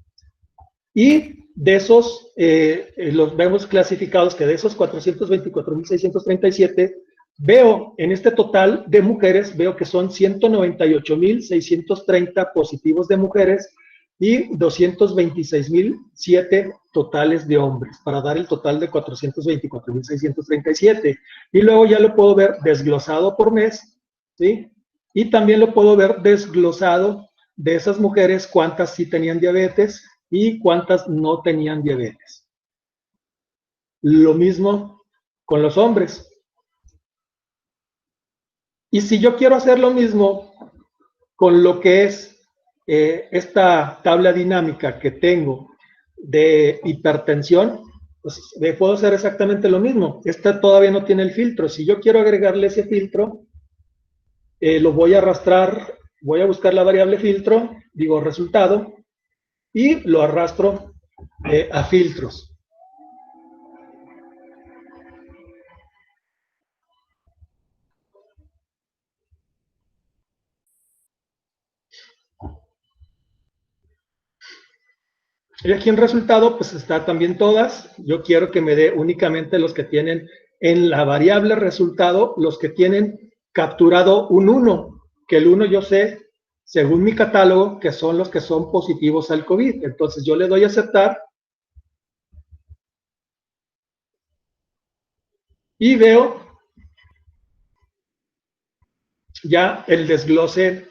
Y de esos, los vemos clasificados que de esos 424.637, veo en este total de mujeres, veo que son 198.630 positivos de mujeres y 226.007 totales de hombres, para dar el total de 424.637. Y luego ya lo puedo ver desglosado por mes, ¿sí? Y también lo puedo ver desglosado de esas mujeres, cuántas sí tenían diabetes y cuántas no tenían diabetes. Lo mismo con los hombres. Y si yo quiero hacer lo mismo con lo que es esta tabla dinámica que tengo de hipertensión, pues puedo hacer exactamente lo mismo. Esta todavía no tiene el filtro. Si yo quiero agregarle ese filtro, lo voy a arrastrar, voy a buscar la variable filtro, digo resultado, y lo arrastro a filtros. Y aquí en resultado, pues está también todas. Yo quiero que me dé únicamente los que tienen en la variable resultado, los que tienen capturado un 1, que el 1 yo sé, según mi catálogo, que son los que son positivos al COVID. Entonces yo le doy a aceptar y veo ya el desglose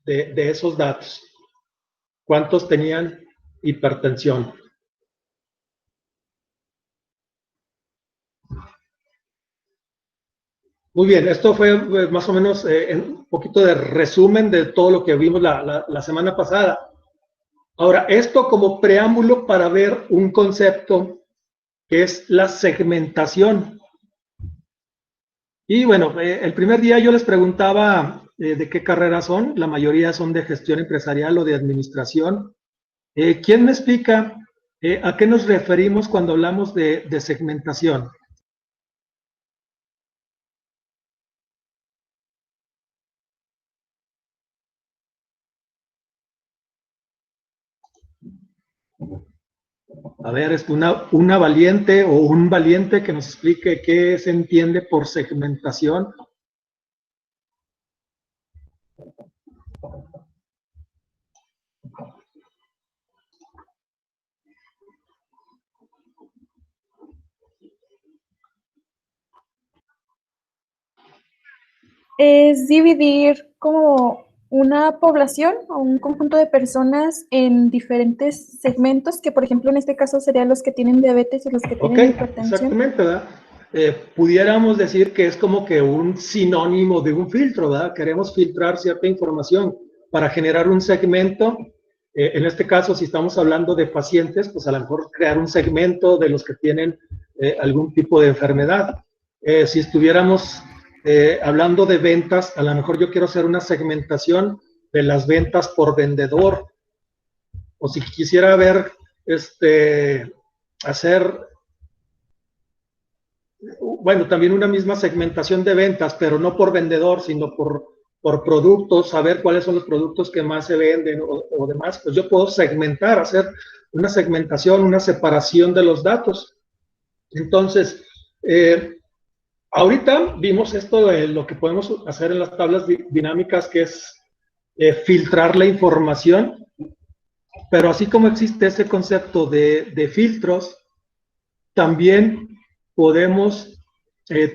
de esos datos. ¿Cuántos tenían hipertensión? Muy bien, esto fue más o menos un poquito de resumen de todo lo que vimos la semana pasada. Ahora, esto como preámbulo para ver un concepto que es la segmentación. Y bueno, el primer día yo les preguntaba de qué carreras son, la mayoría son de gestión empresarial o de administración. ¿Quién me explica a qué nos referimos cuando hablamos de segmentación? A ver, es una valiente o un valiente que nos explique qué se entiende por segmentación. Es dividir como una población o un conjunto de personas en diferentes segmentos, que por ejemplo en este caso serían los que tienen diabetes y los que tienen hipertensión. Exactamente, ¿verdad? pudiéramos decir que es como que un sinónimo de un filtro, ¿verdad? Queremos filtrar cierta información para generar un segmento. En este caso, si estamos hablando de pacientes, pues a lo mejor crear un segmento de los que tienen algún tipo de enfermedad. Si estuviéramos hablando de ventas, a lo mejor yo quiero hacer una segmentación de las ventas por vendedor. O si quisiera ver, hacer, bueno, también una misma segmentación de ventas, pero no por vendedor, sino por productos, saber cuáles son los productos que más se venden o demás, pues yo puedo segmentar, hacer una segmentación, una separación de los datos. Entonces, ahorita vimos esto de lo que podemos hacer en las tablas dinámicas, que es filtrar la información, pero así como existe ese concepto de filtros, también podemos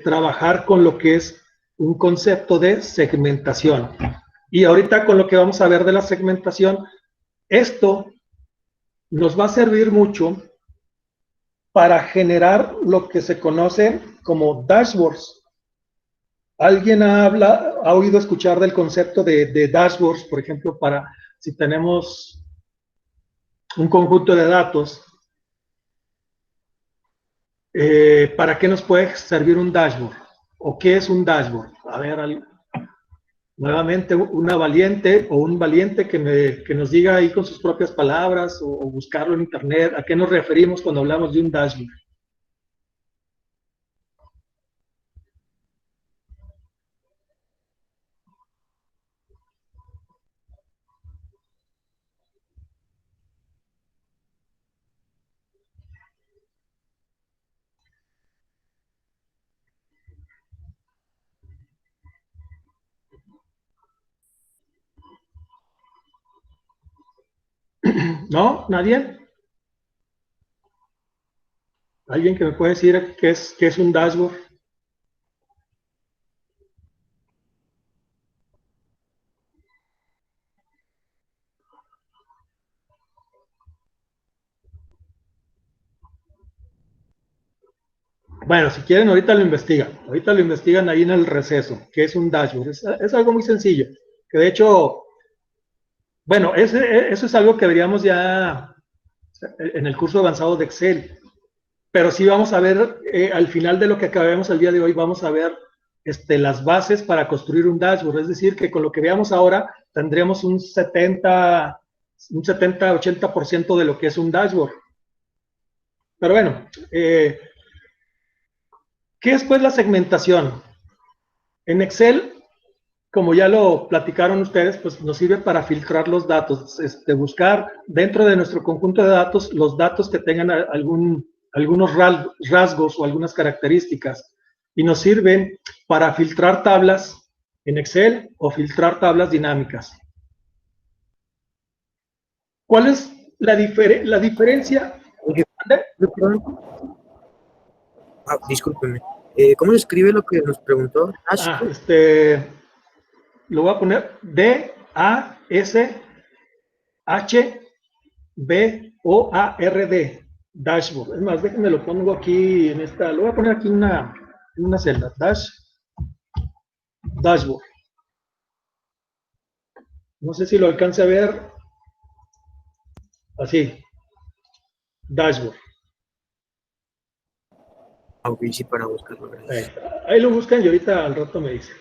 trabajar con lo que es un concepto de segmentación. Y ahorita con lo que vamos a ver de la segmentación, esto nos va a servir mucho para generar lo que se conoce como dashboards. ¿Alguien ha oído escuchar del concepto de dashboards, por ejemplo, para si tenemos un conjunto de datos? ¿Para qué nos puede servir un dashboard? ¿O qué es un dashboard? A ver, nuevamente una valiente o un valiente que nos diga ahí con sus propias palabras o buscarlo en internet, ¿a qué nos referimos cuando hablamos de un dashboard? ¿No? ¿Nadie? ¿Alguien que me puede decir qué es un dashboard? Bueno, si quieren, ahorita lo investigan. Ahorita lo investigan ahí en el receso, qué es un dashboard. Es algo muy sencillo, que de hecho, bueno, eso es algo que veríamos ya en el curso avanzado de Excel. Pero sí vamos a ver, al final de lo que acabemos el día de hoy, vamos a ver las bases para construir un dashboard. Es decir, que con lo que veamos ahora, tendremos un 70-80% de lo que es un dashboard. Pero bueno, ¿qué es pues la segmentación? En Excel, como ya lo platicaron ustedes, pues nos sirve para filtrar los datos, buscar dentro de nuestro conjunto de datos los datos que tengan algunos rasgos o algunas características, y nos sirven para filtrar tablas en Excel o filtrar tablas dinámicas. ¿Cuál es la diferencia? Discúlpeme. ¿Cómo se escribe lo que nos preguntó? Lo voy a poner D-A-S-H-B-O-A-R-D. Dashboard. Es más, déjenme lo pongo aquí en esta. Lo voy a poner aquí en una celda. Dashboard. No sé si lo alcance a ver. Así. Dashboard. Ok, sí, para buscarlo. Ahí lo buscan y ahorita al rato me dicen.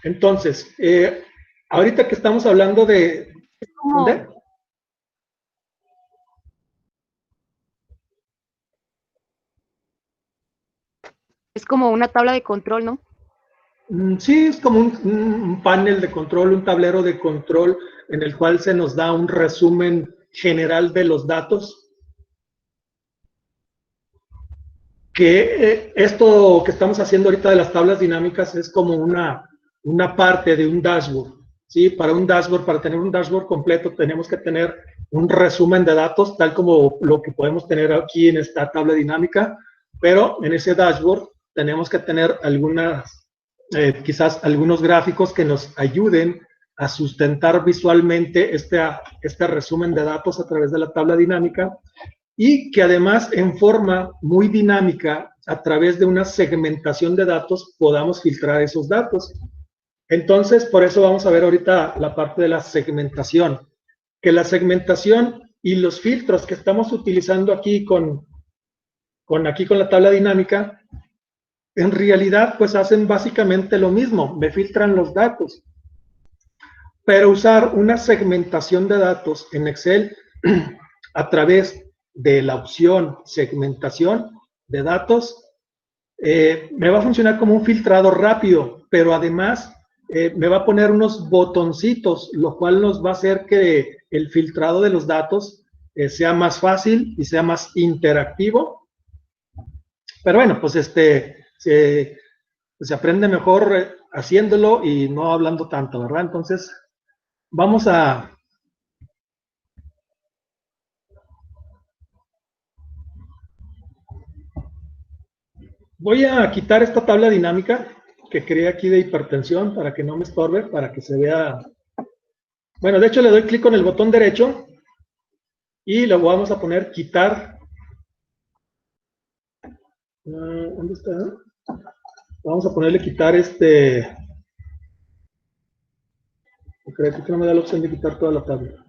Entonces, ahorita que estamos hablando de... ¿Dónde? Es como una tabla de control, ¿no? Sí, es como un panel de control, un tablero de control en el cual se nos da un resumen general de los datos. Que esto que estamos haciendo ahorita de las tablas dinámicas es como una parte de un dashboard. ¿Sí? Para tener un dashboard completo tenemos que tener un resumen de datos, tal como lo que podemos tener aquí en esta tabla dinámica, pero en ese dashboard tenemos que tener quizás algunos gráficos que nos ayuden a sustentar visualmente este resumen de datos a través de la tabla dinámica, y que además en forma muy dinámica a través de una segmentación de datos podamos filtrar esos datos. Entonces, por eso vamos a ver ahorita la parte de la segmentación, que la segmentación y los filtros que estamos utilizando aquí con la tabla dinámica, en realidad pues hacen básicamente lo mismo, me filtran los datos. Pero usar una segmentación de datos en Excel a través de la opción segmentación de datos, me va a funcionar como un filtrado rápido, pero además me va a poner unos botoncitos, lo cual nos va a hacer que el filtrado de los datos sea más fácil y sea más interactivo. Pero bueno, pues se aprende mejor haciéndolo y no hablando tanto, ¿verdad? Entonces, vamos a... Voy a quitar esta tabla dinámica que creé aquí de hipertensión para que no me estorbe, para que se vea... Bueno, de hecho le doy clic con el botón derecho y le vamos a poner quitar. ¿Dónde está? Vamos a ponerle quitar Creo que no me da la opción de quitar toda la tabla.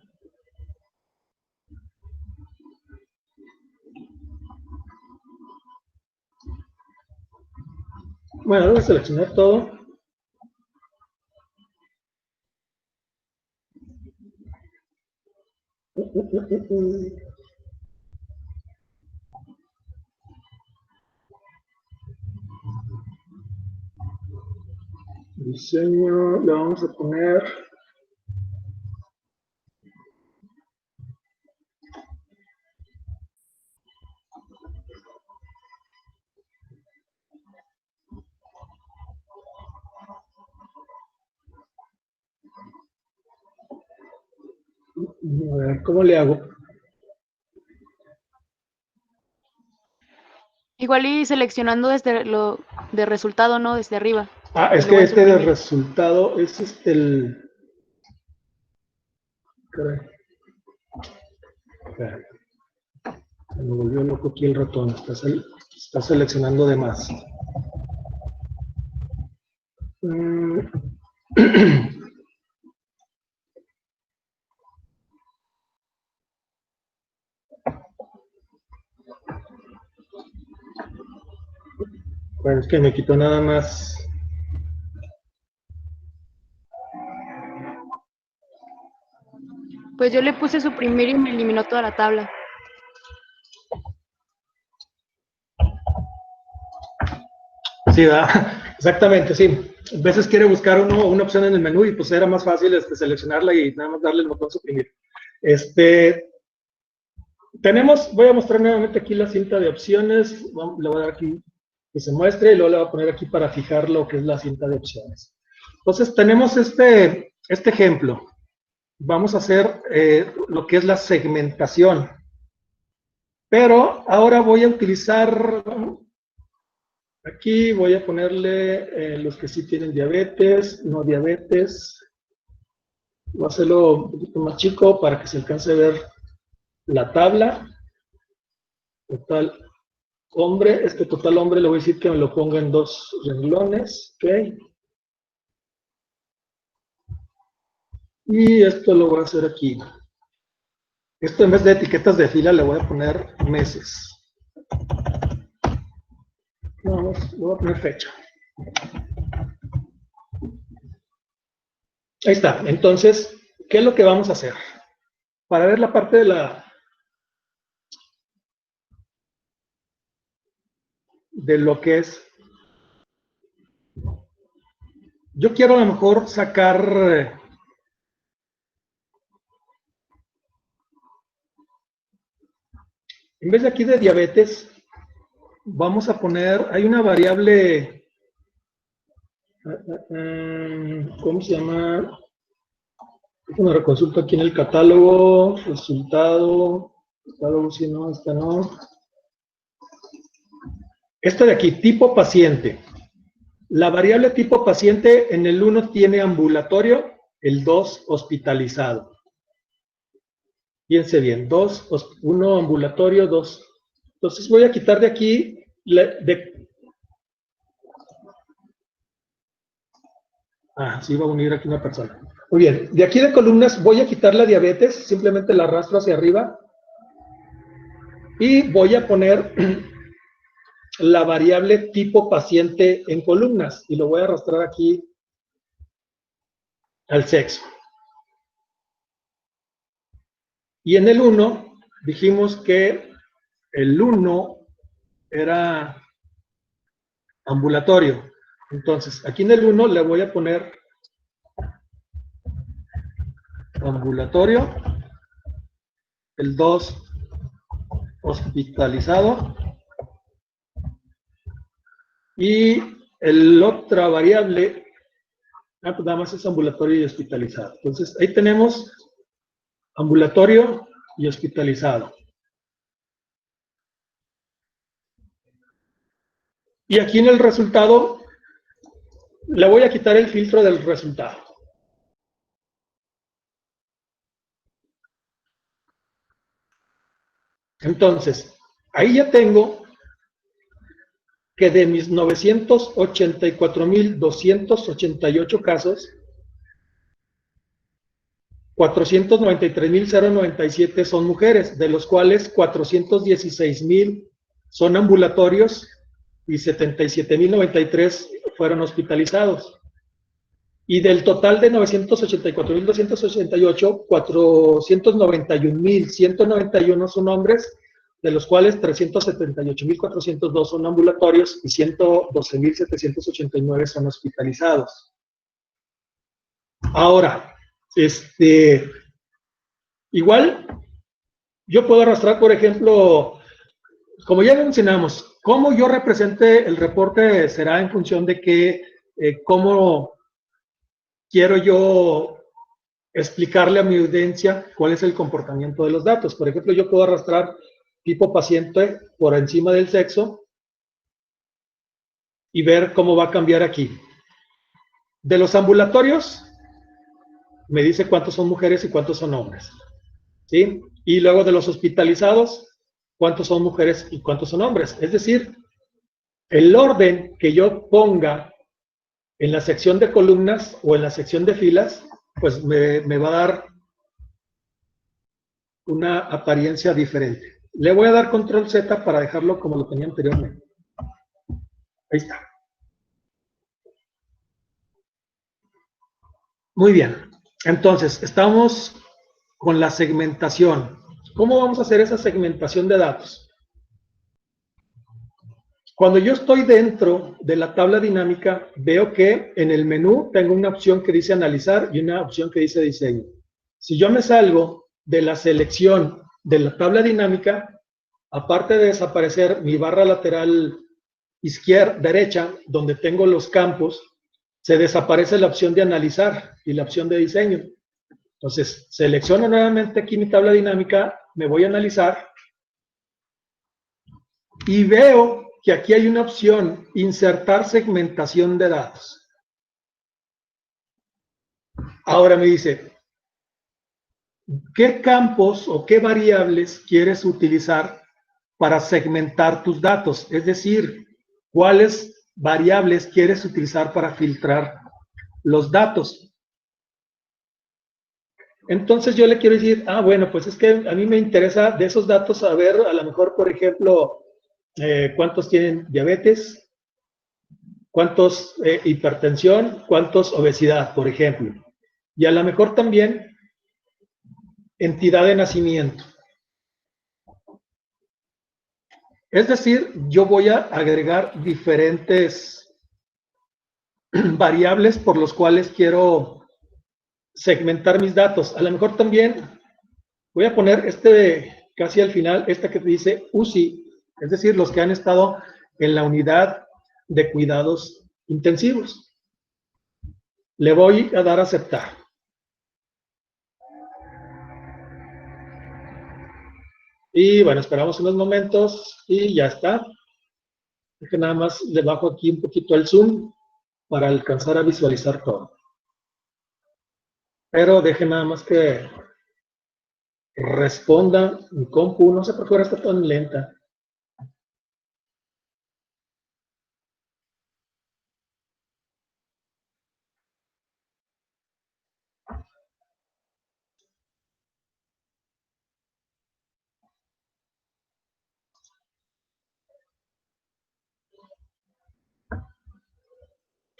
Bueno, voy a seleccionar todo. Diseño, le vamos a poner... A ver, ¿cómo le hago? Igual y seleccionando desde lo de resultado, ¿no? Desde arriba. Ah, es que de resultado es el... Caray. Se me volvió loco aquí el ratón. Está seleccionando de más. Bueno, es que me quitó nada más. Pues yo le puse suprimir y me eliminó toda la tabla. Sí, exactamente, sí. A veces quiere buscar una opción en el menú y pues era más fácil seleccionarla y nada más darle el botón suprimir. Voy a mostrar nuevamente aquí la cinta de opciones. Le voy a dar aquí que se muestre y luego le voy a poner aquí para fijar lo que es la cinta de opciones. Entonces tenemos este ejemplo. Vamos a hacer lo que es la segmentación. Pero ahora voy a utilizar... Aquí voy a ponerle los que sí tienen diabetes, no diabetes. Voy a hacerlo un poquito más chico para que se alcance a ver la tabla. Total hombre, total hombre le voy a decir que me lo ponga en 2 renglones. Ok. Y esto lo voy a hacer aquí. Esto en vez de etiquetas de fila le voy a poner meses. No, le voy a poner fecha. Ahí está. Entonces, ¿qué es lo que vamos a hacer? Para ver la parte de lo que es... Yo quiero a lo mejor sacar... En vez de aquí de diabetes, vamos a poner... Hay una variable... ¿Cómo se llama? Bueno, reconsulto aquí en el catálogo, catálogo, si no, esta no. Esta de aquí, tipo paciente. La variable tipo paciente en el 1 tiene ambulatorio, el 2 hospitalizado. Fíjense bien, 1 ambulatorio, 2. Entonces voy a quitar de aquí Sí va a unir aquí una persona. Muy bien, de aquí de columnas voy a quitar la diabetes, simplemente la arrastro hacia arriba y voy a poner la variable tipo paciente en columnas y lo voy a arrastrar aquí al sexo. Y en el 1 dijimos que el 1 era ambulatorio. Entonces, aquí en el 1 le voy a poner ambulatorio, el 2 hospitalizado y el otra variable, pues nada más es ambulatorio y hospitalizado. Entonces, ahí tenemos ambulatorio y hospitalizado. Y aquí en el resultado, le voy a quitar el filtro del resultado. Entonces, ahí ya tengo que de mis 984,288 casos, 493,097 son mujeres, de los cuales 416,000 son ambulatorios y 77,093 fueron hospitalizados. Y del total de 984,288, 491,191 son hombres, de los cuales 378,402 son ambulatorios y 112,789 son hospitalizados. Ahora, igual, yo puedo arrastrar, por ejemplo, como ya mencionamos, cómo yo represente el reporte será en función de que, cómo quiero yo explicarle a mi audiencia cuál es el comportamiento de los datos. Por ejemplo, yo puedo arrastrar tipo paciente por encima del sexo y ver cómo va a cambiar aquí. De los ambulatorios, me dice cuántos son mujeres y cuántos son hombres. ¿Sí? Y luego de los hospitalizados, cuántos son mujeres y cuántos son hombres. Es decir, el orden que yo ponga en la sección de columnas o en la sección de filas, pues me va a dar una apariencia diferente. Le voy a dar control Z para dejarlo como lo tenía anteriormente. Ahí está. Muy bien. Entonces, estamos con la segmentación. ¿Cómo vamos a hacer esa segmentación de datos? Cuando yo estoy dentro de la tabla dinámica, veo que en el menú tengo una opción que dice analizar y una opción que dice diseño. Si yo me salgo de la selección de la tabla dinámica, aparte de desaparecer mi barra lateral derecha, donde tengo los campos, se desaparece la opción de analizar y la opción de diseño. Entonces, selecciono nuevamente aquí mi tabla dinámica, me voy a analizar y veo que aquí hay una opción, insertar segmentación de datos. Ahora me dice, ¿qué campos o qué variables quieres utilizar para segmentar tus datos? Es decir, ¿cuáles variables quieres utilizar para filtrar los datos? Entonces yo le quiero decir, bueno, pues es que a mí me interesa de esos datos saber, a lo mejor, por ejemplo, cuántos tienen diabetes, cuántos hipertensión, cuántos obesidad, por ejemplo. Y a lo mejor también entidad de nacimiento. Es decir, yo voy a agregar diferentes variables por los cuales quiero segmentar mis datos. A lo mejor también voy a poner casi al final, esta que dice UCI, es decir, los que han estado en la unidad de cuidados intensivos. Le voy a dar a aceptar. Y bueno, esperamos unos momentos y ya está. Deje nada más, le bajo aquí un poquito el zoom para alcanzar a visualizar todo. Pero deje nada más que responda mi compu. No sé por qué ahora está tan lenta.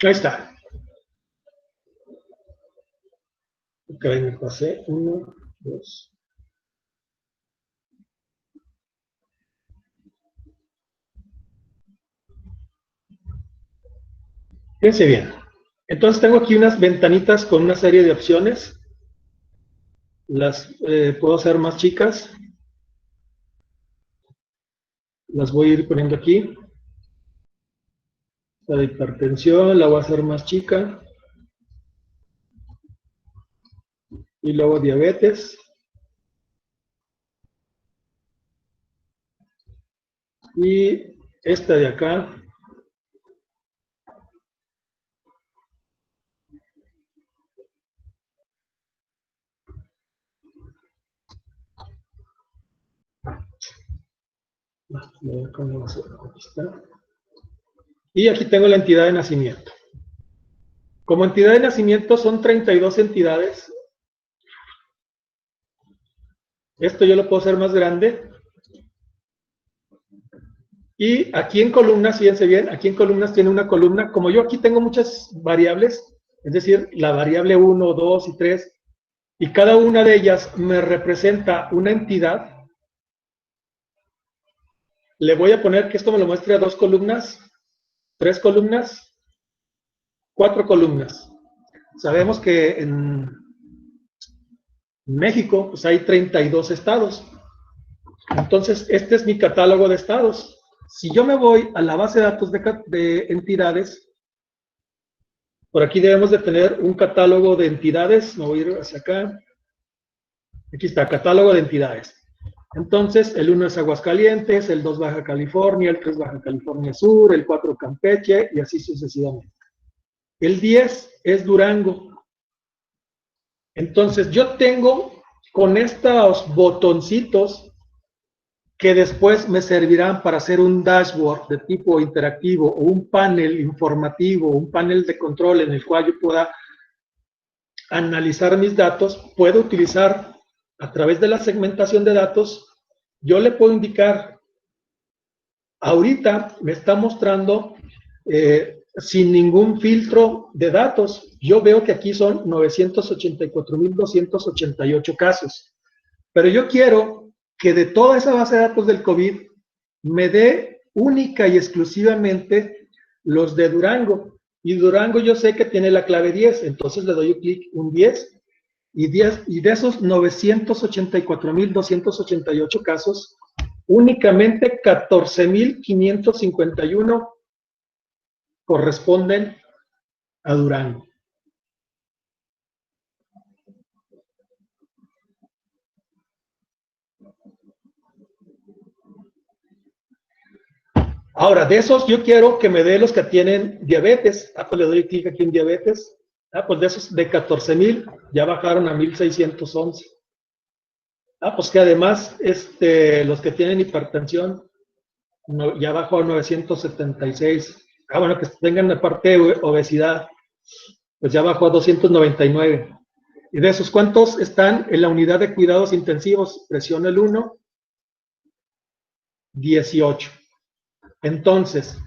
Ahí está. Ok, me pasé 1, 2. Fíjense bien. Entonces tengo aquí unas ventanitas con una serie de opciones. Las puedo hacer más chicas. Las voy a ir poniendo aquí. La de hipertensión la voy a hacer más chica. Y luego diabetes. Y esta de acá. Y aquí tengo la entidad de nacimiento. Como entidad de nacimiento son 32 entidades. Esto yo lo puedo hacer más grande. Y aquí en columnas, fíjense bien, aquí en columnas tiene una columna. Como yo aquí tengo muchas variables, es decir, la variable 1, 2 y 3, y cada una de ellas me representa una entidad, le voy a poner que esto me lo muestre a 2 columnas, 3 columnas, 4 columnas. Sabemos que en México pues hay 32 estados. Entonces, este es mi catálogo de estados. Si yo me voy a la base de datos de entidades, por aquí debemos de tener un catálogo de entidades. Me voy a ir hacia acá. Aquí está, catálogo de entidades. Entonces, el 1 es Aguascalientes, el 2 Baja California, el 3 Baja California Sur, el 4 Campeche, y así sucesivamente. El 10 es Durango. Entonces, yo tengo con estos botoncitos que después me servirán para hacer un dashboard de tipo interactivo o un panel informativo, un panel de control en el cual yo pueda analizar mis datos. Puedo utilizar a través de la segmentación de datos, yo le puedo indicar, ahorita me está mostrando sin ningún filtro de datos. Yo veo que aquí son 984,288 casos, pero yo quiero que de toda esa base de datos del COVID me dé única y exclusivamente los de Durango. Y Durango yo sé que tiene la clave 10, entonces le doy un clic, un 10, y de esos 984,288 casos, únicamente 14,551 corresponden a Durango. Ahora, de esos yo quiero que me dé los que tienen diabetes. Pues le doy clic aquí en diabetes. Pues de esos de 14,000 ya bajaron a 1,611. Pues que además los que tienen hipertensión ya bajó a 976. Bueno, que tengan aparte obesidad, pues ya bajó a 299. Y de esos, ¿cuántos están en la unidad de cuidados intensivos? Presiona el 1, 18. Entonces,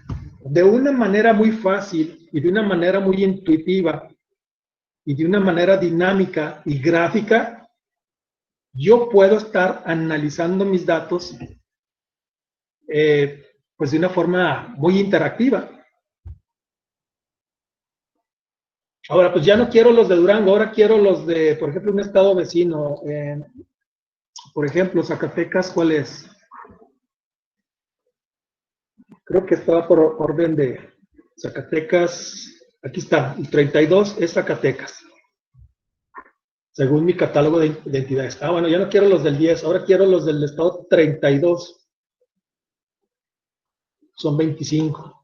de una manera muy fácil y de una manera muy intuitiva y de una manera dinámica y gráfica, yo puedo estar analizando mis datos pues de una forma muy interactiva. Ahora, pues ya no quiero los de Durango, ahora quiero los de, por ejemplo, un estado vecino. Por ejemplo, Zacatecas, ¿cuál es? Creo que estaba por orden de Zacatecas. Aquí está, el 32 es Zacatecas, según mi catálogo de entidades. Bueno, ya no quiero los del 10, ahora quiero los del estado 32. Son 25.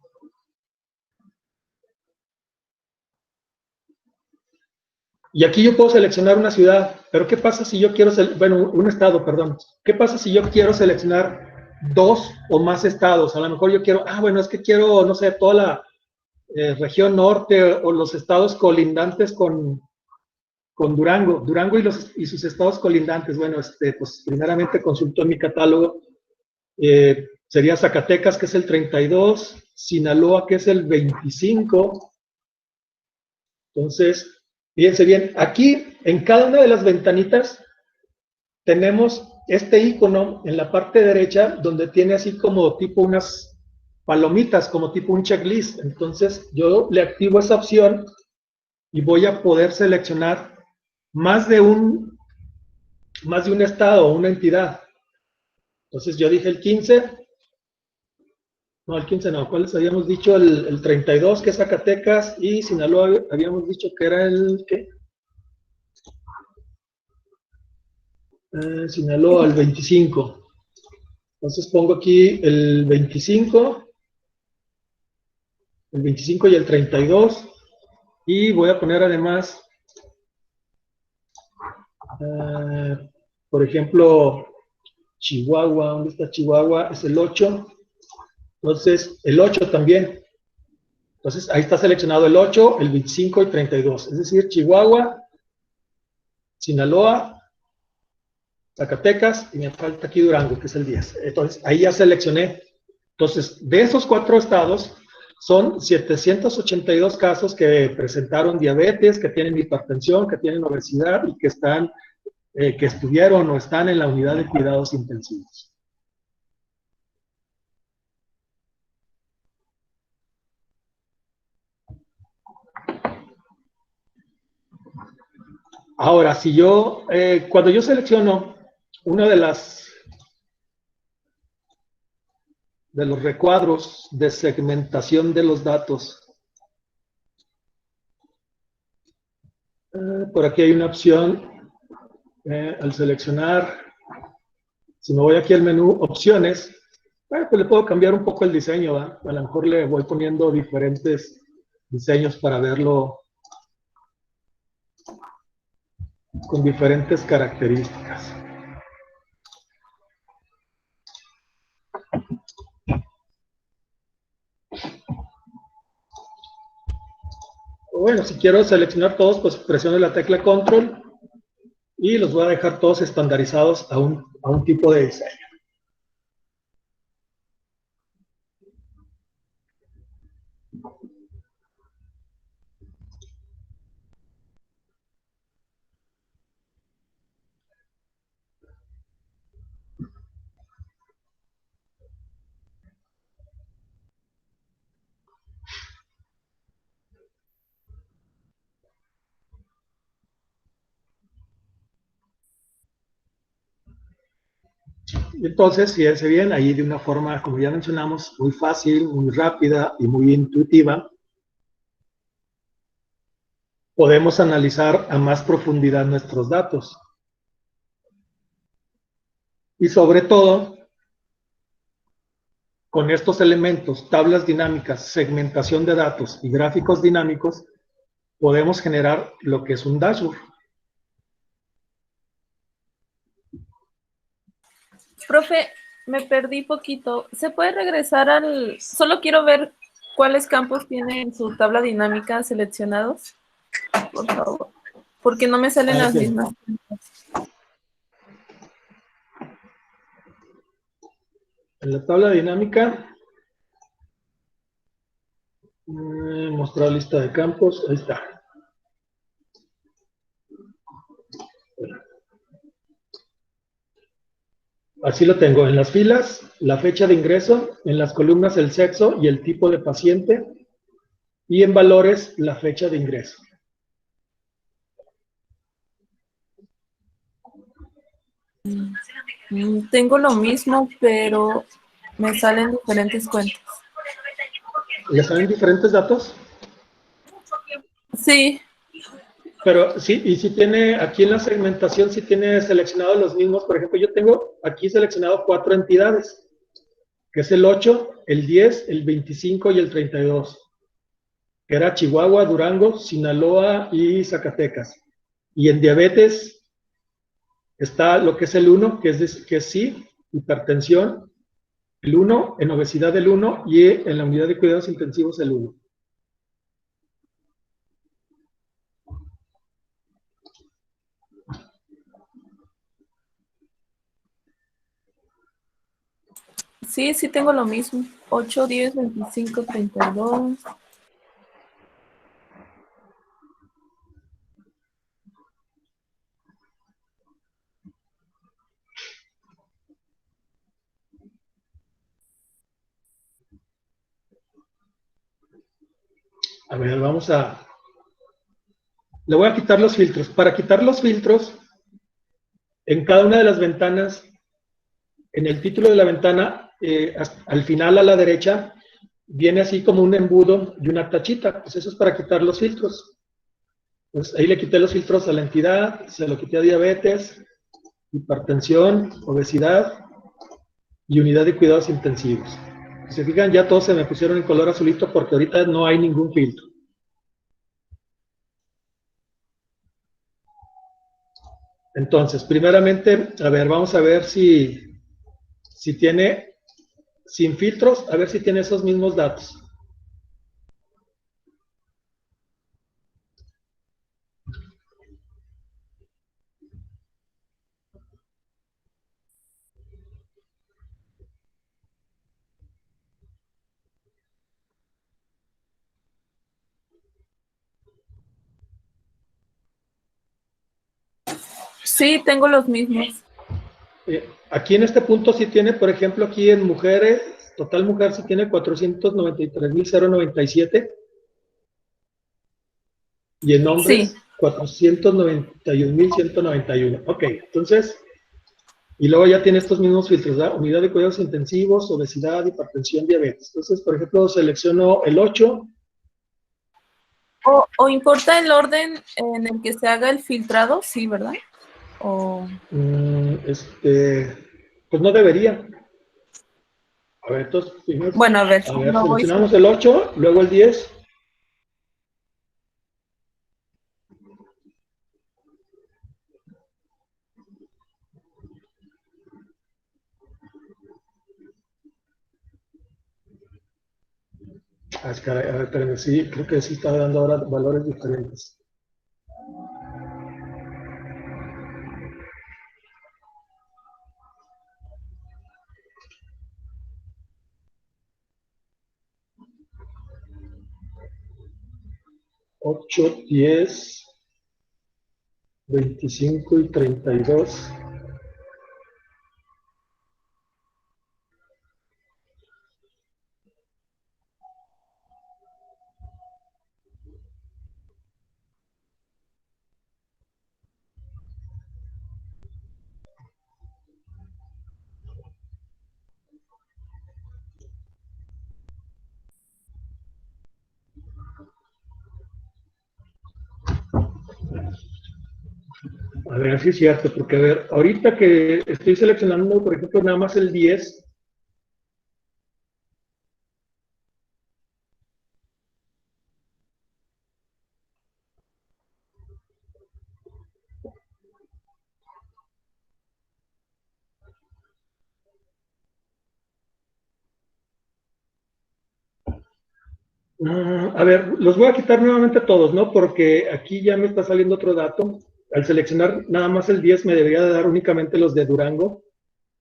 Y aquí yo puedo seleccionar una ciudad, pero ¿qué pasa si yo quiero, un estado, perdón. ¿Qué pasa si yo quiero seleccionar 2 o más estados? A lo mejor yo quiero, bueno, es que quiero, no sé, toda la región norte o los estados colindantes con Durango y sus estados colindantes. Bueno, pues primeramente consulto en mi catálogo. Sería Zacatecas, que es el 32, Sinaloa, que es el 25, Entonces, fíjense bien, aquí en cada una de las ventanitas tenemos este icono en la parte derecha donde tiene así como tipo unas palomitas, como tipo un checklist. Entonces, yo le activo esa opción y voy a poder seleccionar más de un estado o una entidad. Entonces, yo dije el 15. No, el 15 no. ¿Cuáles habíamos dicho? El 32, que es Zacatecas, y Sinaloa habíamos dicho que era el, ¿qué? Sinaloa, el 25. Entonces pongo aquí el 25 y el 32, y voy a poner además, por ejemplo, Chihuahua. ¿Dónde está Chihuahua? Es el 8. Entonces, el 8 también. Entonces, ahí está seleccionado el 8, el 25 y 32. Es decir, Chihuahua, Sinaloa, Zacatecas, y me falta aquí Durango, que es el 10. Entonces, ahí ya seleccioné. Entonces, de esos 4 estados, son 782 casos que presentaron diabetes, que tienen hipertensión, que tienen obesidad y que que estuvieron o están en la unidad de cuidados intensivos. Ahora, si yo, cuando yo selecciono uno de los recuadros de segmentación de los datos, por aquí hay una opción, al seleccionar, si me voy aquí al menú opciones, pues le puedo cambiar un poco el diseño, ¿va? A lo mejor le voy poniendo diferentes diseños para verlo con diferentes características. Bueno, si quiero seleccionar todos, pues presiono la tecla Control y los voy a dejar todos estandarizados a un tipo de diseño. Y entonces, fíjense bien, ahí de una forma, como ya mencionamos, muy fácil, muy rápida y muy intuitiva, podemos analizar a más profundidad nuestros datos. Y sobre todo, con estos elementos, tablas dinámicas, segmentación de datos y gráficos dinámicos, podemos generar lo que es un dashboard. Profe, me perdí poquito. ¿Se puede regresar al...? Solo quiero ver cuáles campos tiene en su tabla dinámica seleccionados, por favor. Porque no me salen las mismas. En la tabla dinámica, mostrar lista de campos, ahí está. Así lo tengo, en las filas, la fecha de ingreso, en las columnas el sexo y el tipo de paciente, y en valores la fecha de ingreso. Tengo lo mismo, pero me salen diferentes cuentas. ¿Ya saben diferentes datos? Sí. Pero sí, y si tiene, aquí en la segmentación, si tiene seleccionados los mismos. Por ejemplo, yo tengo aquí seleccionado 4 entidades, que es el 8, el 10, el 25 y el 32. Que era Chihuahua, Durango, Sinaloa y Zacatecas. Y en diabetes está lo que es el 1, que es sí, hipertensión, el 1, en obesidad el 1 y en la unidad de cuidados intensivos el 1. Sí, sí tengo lo mismo. 8, 10, 25, 32. A ver, le voy a quitar los filtros. Para quitar los filtros, en cada una de las ventanas, en el título de la ventana, al final a la derecha, viene así como un embudo y una tachita. Pues eso es para quitar los filtros. Pues ahí le quité los filtros a la entidad, se lo quité a diabetes, hipertensión, obesidad y unidad de cuidados intensivos. Si se fijan, ya todos se me pusieron en color azulito porque ahorita no hay ningún filtro. Entonces, primeramente, a ver, vamos a ver si tiene, sin filtros, a ver si tiene esos mismos datos. Sí, tengo los mismos. Aquí en este punto sí tiene, por ejemplo, aquí en mujeres, total mujer sí tiene 493.097 y en hombres Sí. 491.191. Ok, entonces, y luego ya tiene estos mismos filtros, ¿verdad? Unidad de cuidados intensivos, obesidad, hipertensión, diabetes. Entonces, por ejemplo, selecciono el 8. ¿O importa el orden en el que se haga el filtrado? Sí, ¿verdad? O... Pues no debería. A ver, entonces, primero, Bueno, a ver, no voy seleccionamos el 8, luego el 10. Caray, a ver, espérenme, sí, creo que sí está dando ahora valores diferentes. Ocho, 10, 25 y 32. A ver si es cierto, porque a ver, ahorita que estoy seleccionando, por ejemplo, nada más el 10. A ver, los voy a quitar nuevamente todos, ¿no? Porque aquí ya me está saliendo otro dato. Al seleccionar nada más el 10 me debería de dar únicamente los de Durango.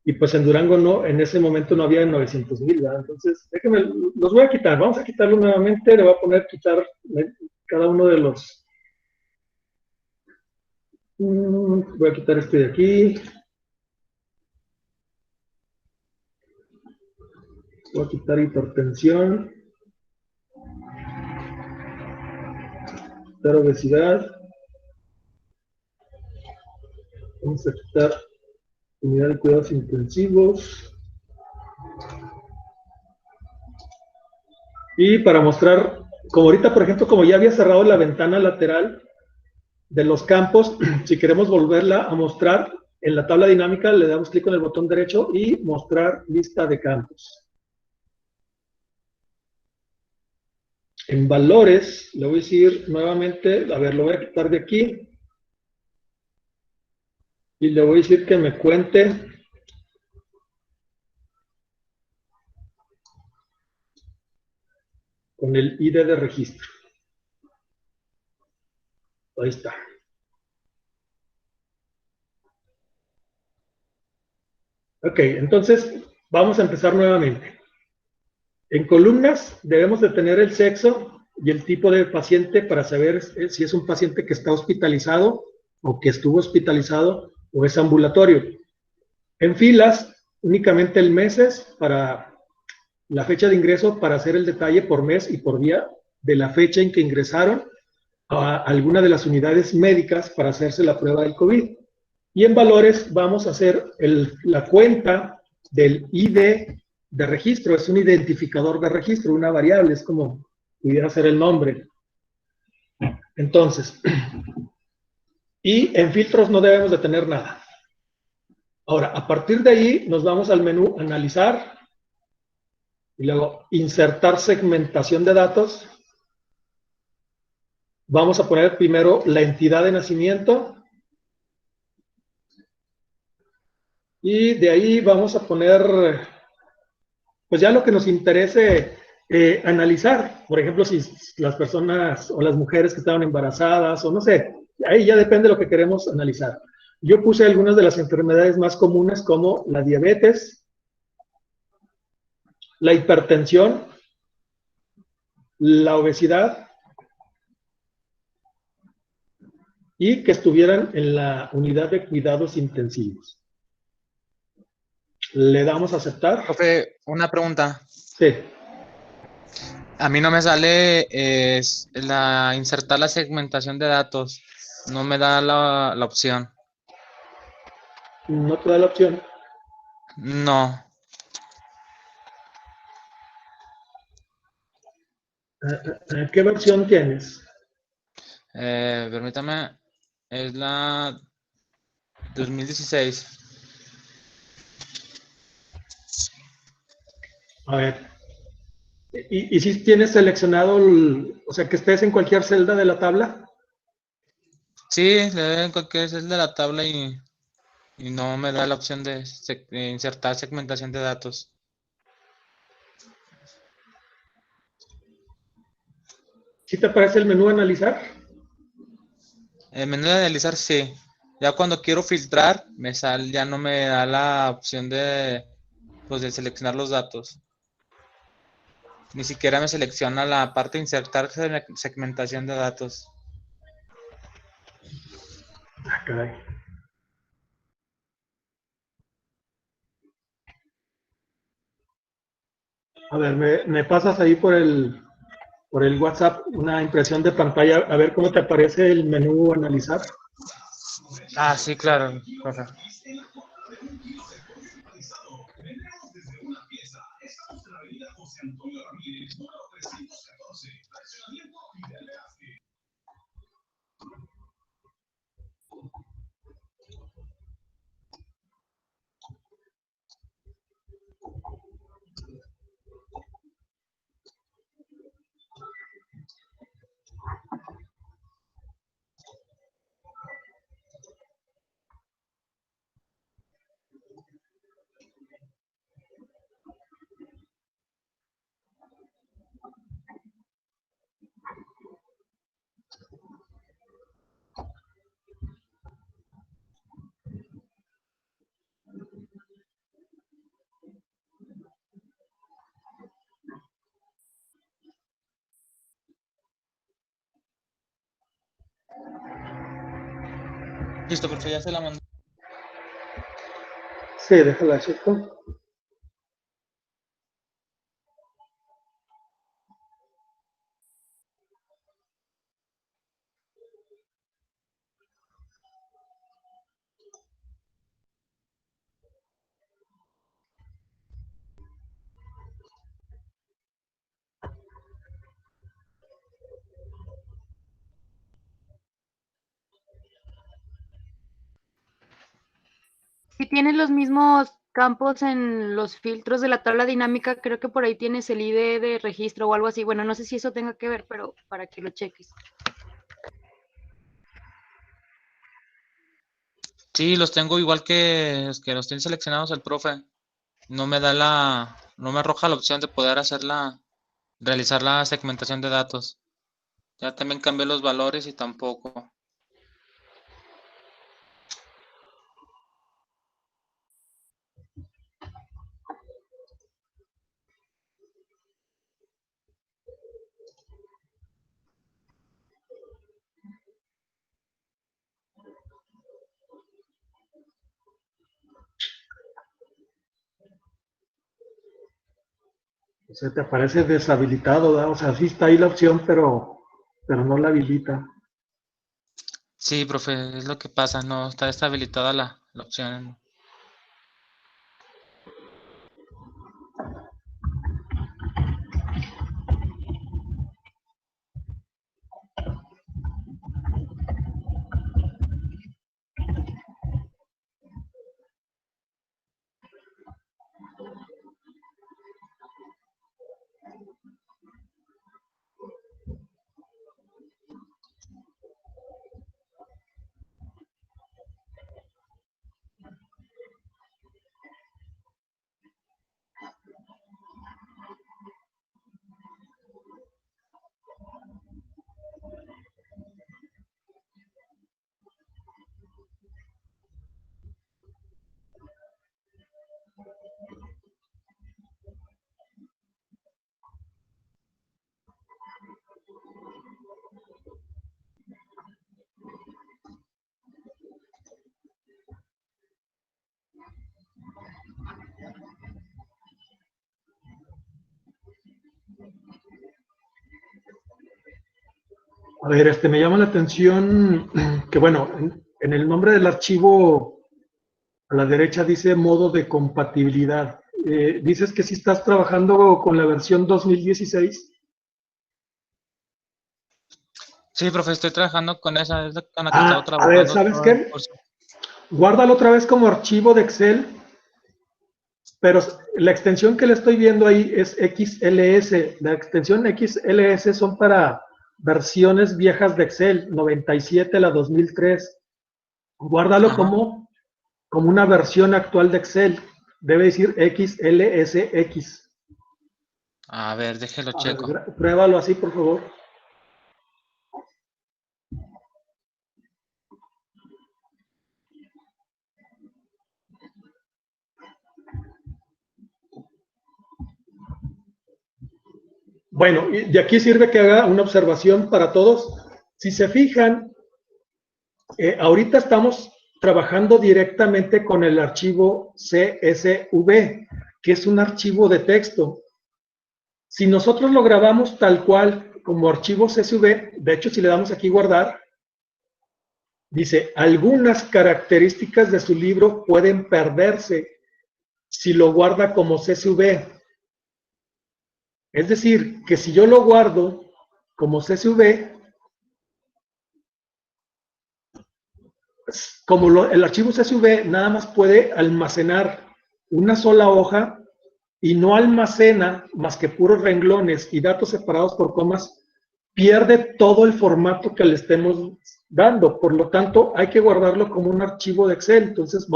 Y pues en Durango no, en ese momento no había 900,000, ¿verdad? Entonces, déjenme, los voy a quitar. Vamos a quitarlo nuevamente. Le voy a poner quitar cada uno de los. Voy a quitar este de aquí. Voy a quitar hipertensión. Quitar obesidad. Vamos a quitar unidad de cuidados intensivos. Y para mostrar, como ahorita, por ejemplo, como ya había cerrado la ventana lateral de los campos, si queremos volverla a mostrar en la tabla dinámica, le damos clic con el botón derecho y mostrar lista de campos. En valores, le voy a decir nuevamente, a ver, lo voy a quitar de aquí. Y le voy a decir que me cuente con el ID de registro. Ahí está. Ok, entonces vamos a empezar nuevamente. En columnas debemos de tener el sexo y el tipo de paciente para saber si es un paciente que está hospitalizado o que estuvo hospitalizado o es ambulatorio. En filas, únicamente el meses para la fecha de ingreso para hacer el detalle por mes y por día de la fecha en que ingresaron a alguna de las unidades médicas para hacerse la prueba del COVID. Y en valores vamos a hacer la cuenta del ID de registro, es un identificador de registro, una variable, es como pudiera ser el nombre. Entonces, y en filtros no debemos de tener nada. Ahora, a partir de ahí nos vamos al menú analizar y luego insertar segmentación de datos. Vamos a poner primero la entidad de nacimiento y de ahí vamos a poner pues ya lo que nos interese analizar. Por ejemplo, si las personas o las mujeres que estaban embarazadas o no sé, ahí ya depende de lo que queremos analizar. Yo puse algunas de las enfermedades más comunes como la diabetes, la hipertensión, la obesidad y que estuvieran en la unidad de cuidados intensivos. Le damos a aceptar. Profe, una pregunta. Sí. A mí no me sale insertar la segmentación de datos. No me da la opción. ¿No te da la opción? No. ¿Qué versión tienes? Permítame. Es la 2016. A ver. ¿Y si tienes seleccionado, o sea, que estés en cualquier celda de la tabla? Sí, le doy en cualquier celda de la tabla y no me da la opción de insertar segmentación de datos. ¿Sí te aparece el menú analizar? El menú de analizar, sí. Ya cuando quiero filtrar, ya no me da la opción pues, de seleccionar los datos. Ni siquiera me selecciona la parte de insertar segmentación de datos. Ah, caray. A ver, me pasas ahí por el WhatsApp una impresión de pantalla, a ver cómo te aparece el menú analizar. Ah, sí, claro, profe. Listo, profe, ya se la mandé. Sí, déjala checo. Si tienes los mismos campos en los filtros de la tabla dinámica, creo que por ahí tienes el ID de registro o algo así. Bueno, no sé si eso tenga que ver, pero para que lo cheques. Sí, los tengo igual que los tiene seleccionados el profe. No me no me arroja la opción de poder realizar la segmentación de datos. Ya también cambié los valores y tampoco. O sea, te aparece deshabilitado, ¿verdad? O sea, sí está ahí la opción, pero no la habilita. Sí, profe, es lo que pasa, no está deshabilitada la opción. A ver, me llama la atención que, bueno, en el nombre del archivo a la derecha dice modo de compatibilidad. Dices que si estás trabajando con la versión 2016. Sí, profe, estoy trabajando con esa, es con la que he estado A trabajando. ver, ¿sabes qué? Guárdalo otra vez como archivo de Excel, pero la extensión que le estoy viendo ahí es XLS. La extensión XLS son para versiones viejas de Excel, 97, la 2003. Guárdalo Ajá. como una versión actual de Excel. Debe decir XLSX. A ver, déjelo checo. Pruébalo así, por favor. Bueno, y de aquí sirve que haga una observación para todos. Si se fijan, ahorita estamos trabajando directamente con el archivo CSV, que es un archivo de texto. Si nosotros lo grabamos tal cual como archivo CSV, de hecho, si le damos aquí guardar, dice, algunas características de su libro pueden perderse si lo guarda como CSV. Es decir, que si yo lo guardo como CSV, como el archivo CSV nada más puede almacenar una sola hoja y no almacena más que puros renglones y datos separados por comas, pierde todo el formato que le estemos dando. Por lo tanto, hay que guardarlo como un archivo de Excel. Entonces,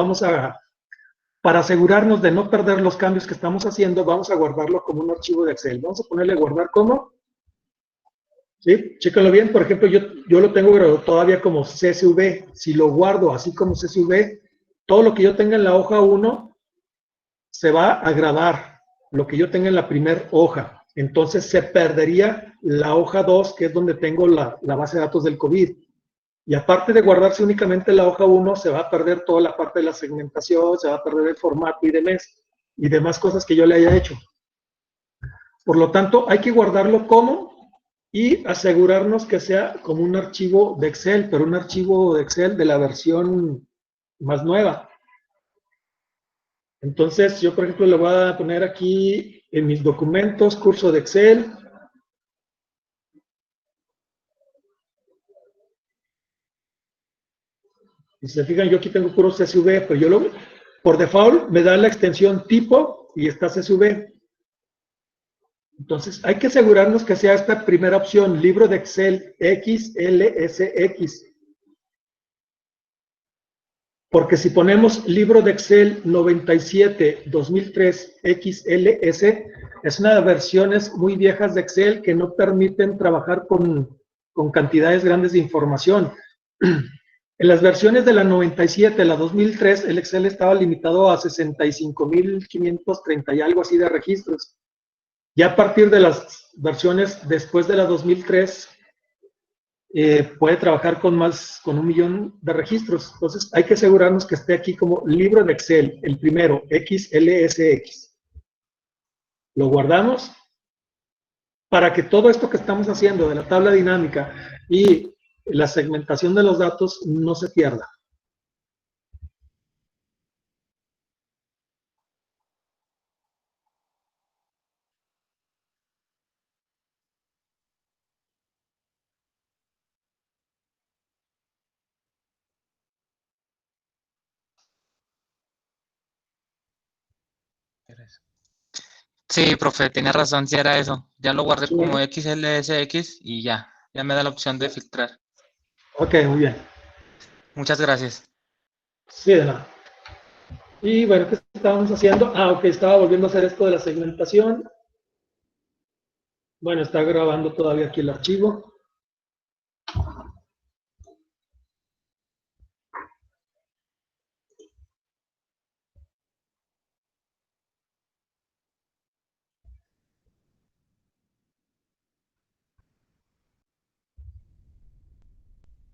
para asegurarnos de no perder los cambios que estamos haciendo, vamos a guardarlo como un archivo de Excel. Vamos a ponerle guardar como. ¿Sí? Chéquenlo bien. Por ejemplo, yo lo tengo grabado todavía como CSV. Si lo guardo así como CSV, todo lo que yo tenga en la hoja 1 se va a grabar. Lo que yo tenga en la primera hoja. Entonces se perdería la hoja 2, que es donde tengo la base de datos del COVID. Y aparte de guardarse únicamente la hoja 1, se va a perder toda la parte de la segmentación, se va a perder el formato y demás cosas que yo le haya hecho. Por lo tanto, hay que guardarlo como y asegurarnos que sea como un archivo de Excel, pero un archivo de Excel de la versión más nueva. Entonces, yo por ejemplo le voy a poner aquí en mis documentos, curso de Excel. Y si se fijan, yo aquí tengo puro CSV, pero por default me da la extensión tipo y está CSV. Entonces, hay que asegurarnos que sea esta primera opción, libro de Excel XLSX. Porque si ponemos libro de Excel 97-2003 XLS, es una de las versiones muy viejas de Excel que no permiten trabajar con cantidades grandes de información. En las versiones de la 97, la 2003, el Excel estaba limitado a 65.530 y algo así de registros. Ya a partir de las versiones después de la 2003, puede trabajar con 1.000.000 de registros. Entonces, hay que asegurarnos que esté aquí como libro de Excel, el primero, XLSX. Lo guardamos. para que todo esto que estamos haciendo de la tabla dinámica y la segmentación de los datos no se pierda. Sí, profe, tenía razón, sí era eso. Ya lo guardé Sí. como XLSX y ya me da la opción de filtrar. Ok, muy bien. Muchas gracias. Sí, de nada. Y bueno, ¿qué estábamos haciendo? Ah, ok, estaba volviendo a hacer esto de la segmentación. Bueno, está grabando todavía aquí el archivo.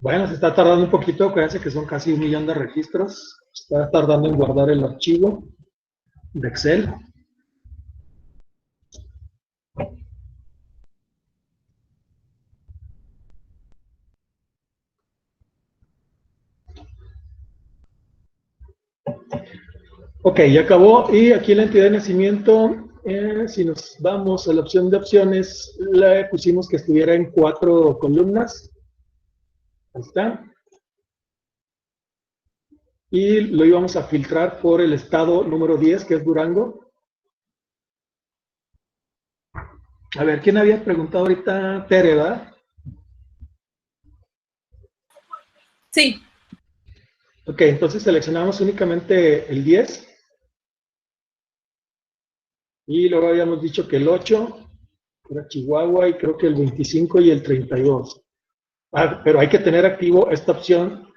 Bueno, se está tardando un poquito, acuérdense que son casi 1 millón de registros. Está tardando en guardar el archivo de Excel. Ok, ya acabó. Y aquí la entidad de nacimiento, si nos vamos a la opción de opciones, le pusimos que estuviera en 4 columnas. Ahí está. Y lo íbamos a filtrar por el estado número 10, que es Durango. A ver, ¿quién había preguntado ahorita? Tere, ¿verdad? Sí. Ok, entonces seleccionamos únicamente el 10. Y luego habíamos dicho que el 8 era Chihuahua y creo que el 25 y el 32. Ah, pero hay que tener activo esta opción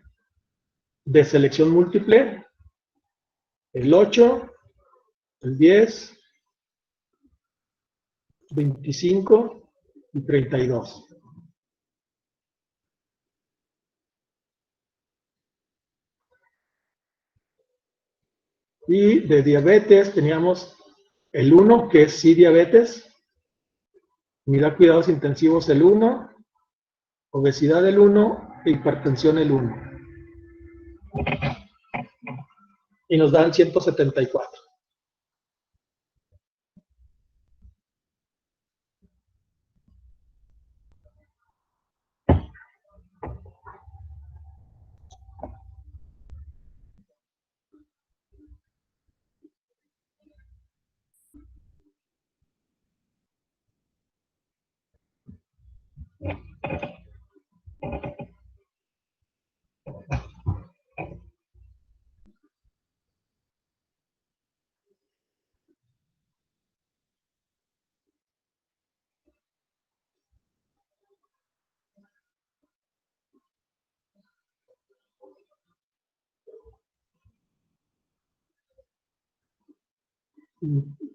de selección múltiple, el 8, el 10, 25 y 32. Y de diabetes teníamos el 1, que es sí diabetes, unidad cuidados intensivos el 1, obesidad el 1 e hipertensión el 1. Y nos dan 174.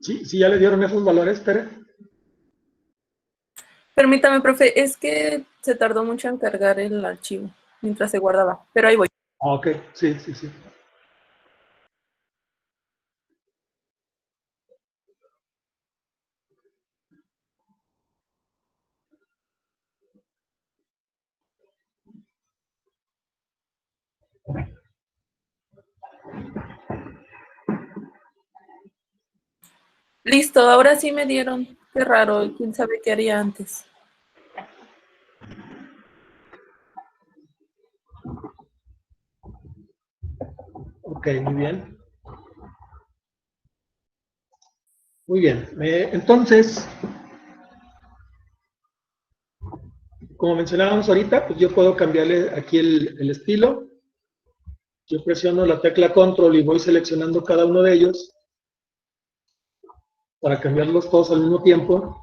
Sí, sí, ya le dieron esos valores, Tere. Permítame, profe, es que se tardó mucho en cargar el archivo mientras se guardaba, pero ahí voy. Ah, ok, sí, sí, sí. Listo, ahora sí me dieron. Qué raro, quién sabe qué haría antes. Ok, muy bien. Muy bien. Entonces, como mencionábamos ahorita, pues yo puedo cambiarle aquí el estilo. Yo presiono la tecla Control y voy seleccionando cada uno de ellos para cambiarlos todos al mismo tiempo.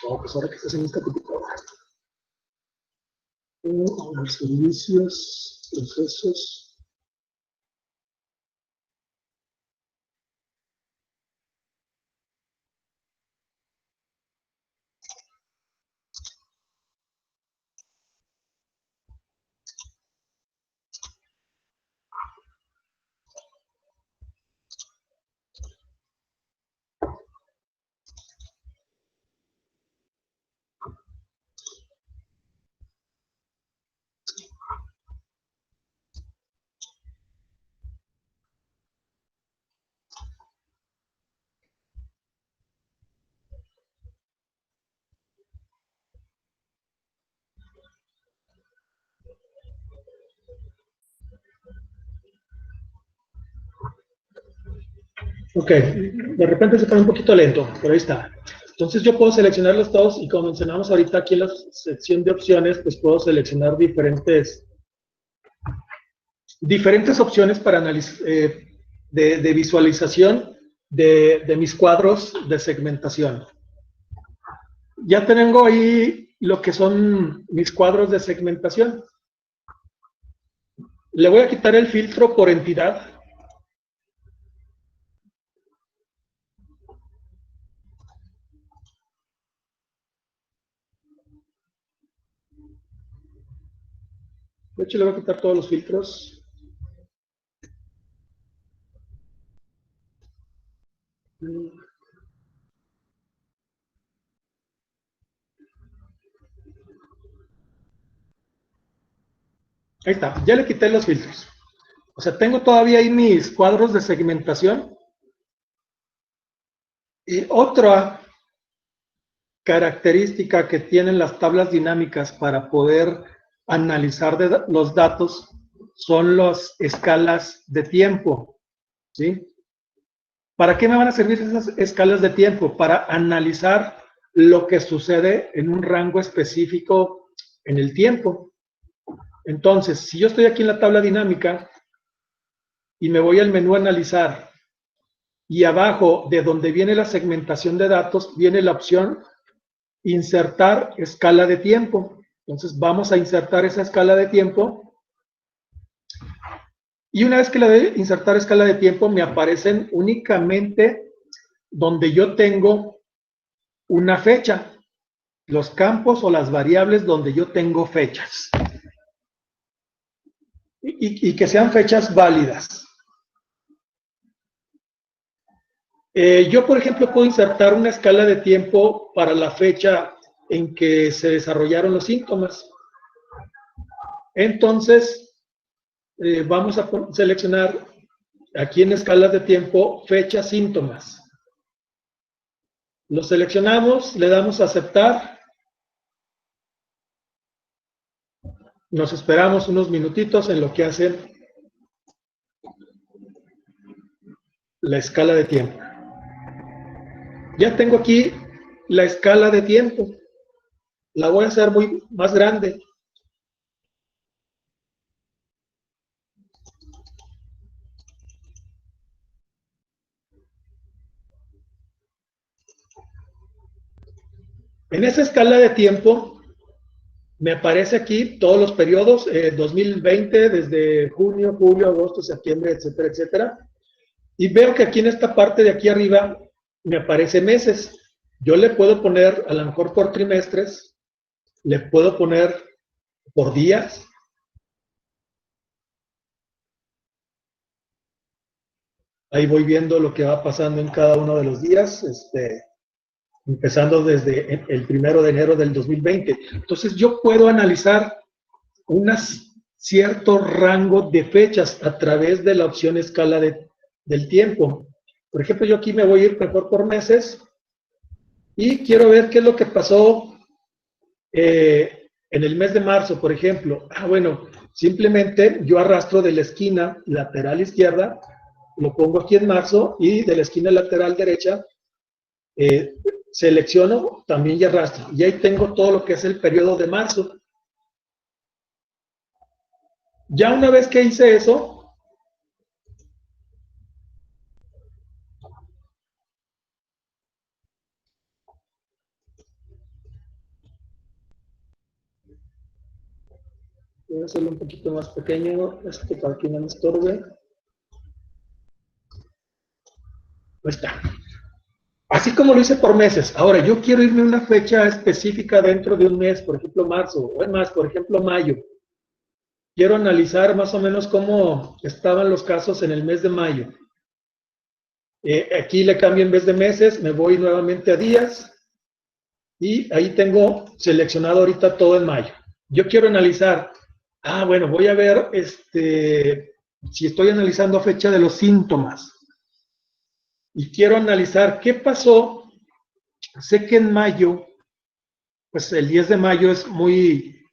Oh, pues ahora que estás en esta computadora. Los servicios, procesos. Ok, de repente se pone un poquito lento, pero ahí está. Entonces yo puedo seleccionarlos todos y como mencionamos ahorita aquí en la sección de opciones, pues puedo seleccionar diferentes opciones para de visualización de mis cuadros de segmentación. Ya tengo ahí lo que son mis cuadros de segmentación. Le voy a quitar el filtro por entidad. De hecho, le voy a quitar todos los filtros. Ahí está, ya le quité los filtros. O sea, tengo todavía ahí mis cuadros de segmentación. Y otra característica que tienen las tablas dinámicas para poder analizar los datos son las escalas de tiempo, ¿sí? ¿Para qué me van a servir esas escalas de tiempo? Para analizar lo que sucede en un rango específico en el tiempo. Entonces, si yo estoy aquí en la tabla dinámica y me voy al menú analizar y abajo de donde viene la segmentación de datos viene la opción insertar escala de tiempo. Entonces vamos a insertar esa escala de tiempo y una vez que le doy insertar escala de tiempo me aparecen únicamente donde yo tengo una fecha, los campos o las variables donde yo tengo fechas y que sean fechas válidas. Yo, por ejemplo, puedo insertar una escala de tiempo para la fecha en que se desarrollaron los síntomas. Entonces, vamos a seleccionar aquí en escalas de tiempo fecha síntomas. Lo seleccionamos, le damos a aceptar. Nos esperamos unos minutitos en lo que hace la escala de tiempo. Ya tengo aquí la escala de tiempo. La voy a hacer más grande. En esa escala de tiempo me aparece aquí todos los periodos, 2020, desde junio, julio, agosto, septiembre, etcétera, etcétera. Y veo que aquí en esta parte de aquí arriba me aparece meses. Yo le puedo poner a lo mejor por trimestres, le puedo poner por días. Ahí voy viendo lo que va pasando en cada uno de los días, empezando desde el 1 de enero del 2020. Entonces yo puedo analizar un cierto rango de fechas a través de la opción escala del tiempo. Por ejemplo, yo aquí me voy a ir mejor por meses y quiero ver qué es lo que pasó en el mes de marzo, por ejemplo. Bueno, simplemente yo arrastro de la esquina lateral izquierda, lo pongo aquí en marzo y de la esquina lateral derecha selecciono también y arrastro. Y ahí tengo todo lo que es el periodo de marzo. Ya una vez que hice eso, voy a hacerlo un poquito más pequeño, para que no me estorbe. Ahí está. Así como lo hice por meses. Ahora, yo quiero irme a una fecha específica dentro de un mes, por ejemplo, marzo, o es más, por ejemplo, mayo. Quiero analizar más o menos cómo estaban los casos en el mes de mayo. Aquí le cambio en vez de meses, me voy nuevamente a días y ahí tengo seleccionado ahorita todo en mayo. Yo quiero analizar, bueno, voy a ver si estoy analizando fecha de los síntomas y quiero analizar qué pasó. Sé que en mayo, pues el 10 de mayo es muy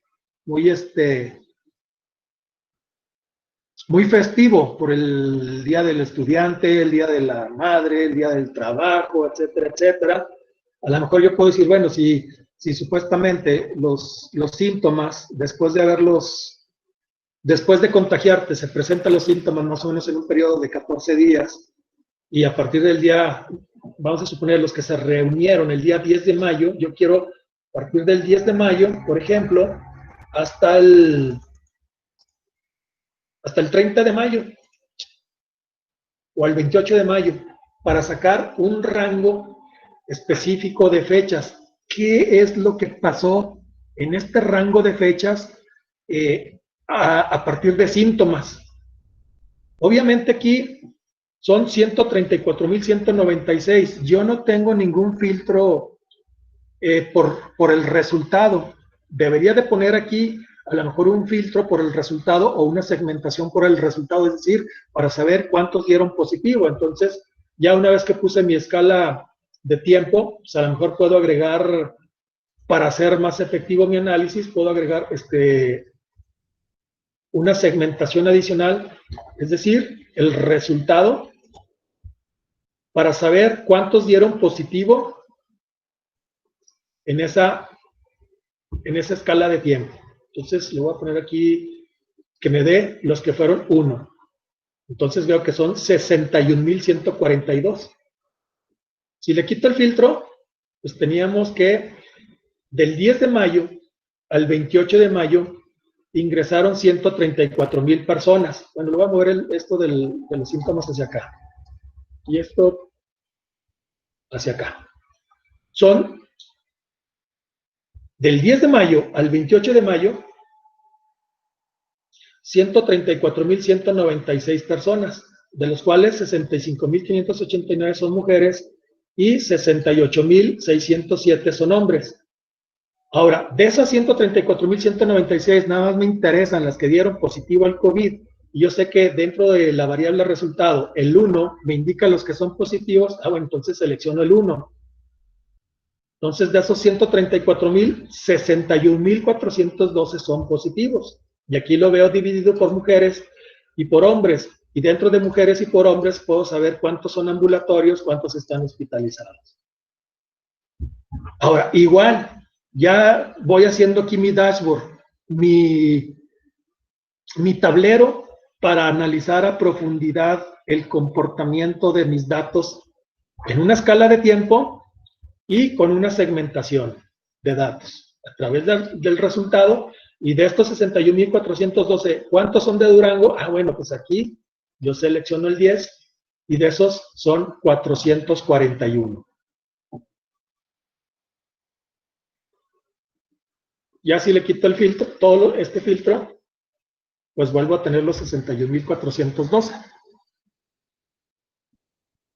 muy festivo por el Día del Estudiante, el Día de la Madre, el Día del Trabajo, etcétera, etcétera. A lo mejor yo puedo decir, bueno, si supuestamente los síntomas, después de contagiarte, se presentan los síntomas más o menos en un periodo de 14 días, y a partir del día, vamos a suponer los que se reunieron el día 10 de mayo, yo quiero, a partir del 10 de mayo, por ejemplo, hasta el 30 de mayo, o al 28 de mayo, para sacar un rango específico de fechas. ¿Qué es lo que pasó en este rango de fechas a partir de síntomas? Obviamente aquí son 134,196. Yo no tengo ningún filtro por el resultado. Debería de poner aquí a lo mejor un filtro por el resultado o una segmentación por el resultado, es decir, para saber cuántos dieron positivo. Entonces, ya una vez que puse mi escala de tiempo, pues a lo mejor puedo agregar, para hacer más efectivo mi análisis, puedo agregar una segmentación adicional, es decir, el resultado, para saber cuántos dieron positivo en esa escala de tiempo. Entonces, le voy a poner aquí que me dé los que fueron 1. Entonces veo que son 61,142. Si le quito el filtro, pues teníamos que del 10 de mayo al 28 de mayo ingresaron 134,000 personas. Bueno, le voy a mover esto de los síntomas hacia acá. Y esto hacia acá. Son del 10 de mayo al 28 de mayo, 134,196 personas, de los cuales 65,589 son mujeres y 68,607 son hombres. Ahora, de esas 134,196, nada más me interesan las que dieron positivo al COVID. Y yo sé que dentro de la variable resultado, el 1 me indica los que son positivos. Bueno, entonces selecciono el 1. Entonces, de esos 134,000, 61,412 son positivos. Y aquí lo veo dividido por mujeres y por hombres. Y dentro de mujeres y por hombres puedo saber cuántos son ambulatorios, cuántos están hospitalizados. Ahora, igual, ya voy haciendo aquí mi dashboard, mi tablero para analizar a profundidad el comportamiento de mis datos en una escala de tiempo y con una segmentación de datos a través del resultado. Y de estos 61,412, ¿cuántos son de Durango? Bueno, pues aquí yo selecciono el 10 y de esos son 441. Ya si le quito el filtro, todo este filtro, pues vuelvo a tener los 61,412.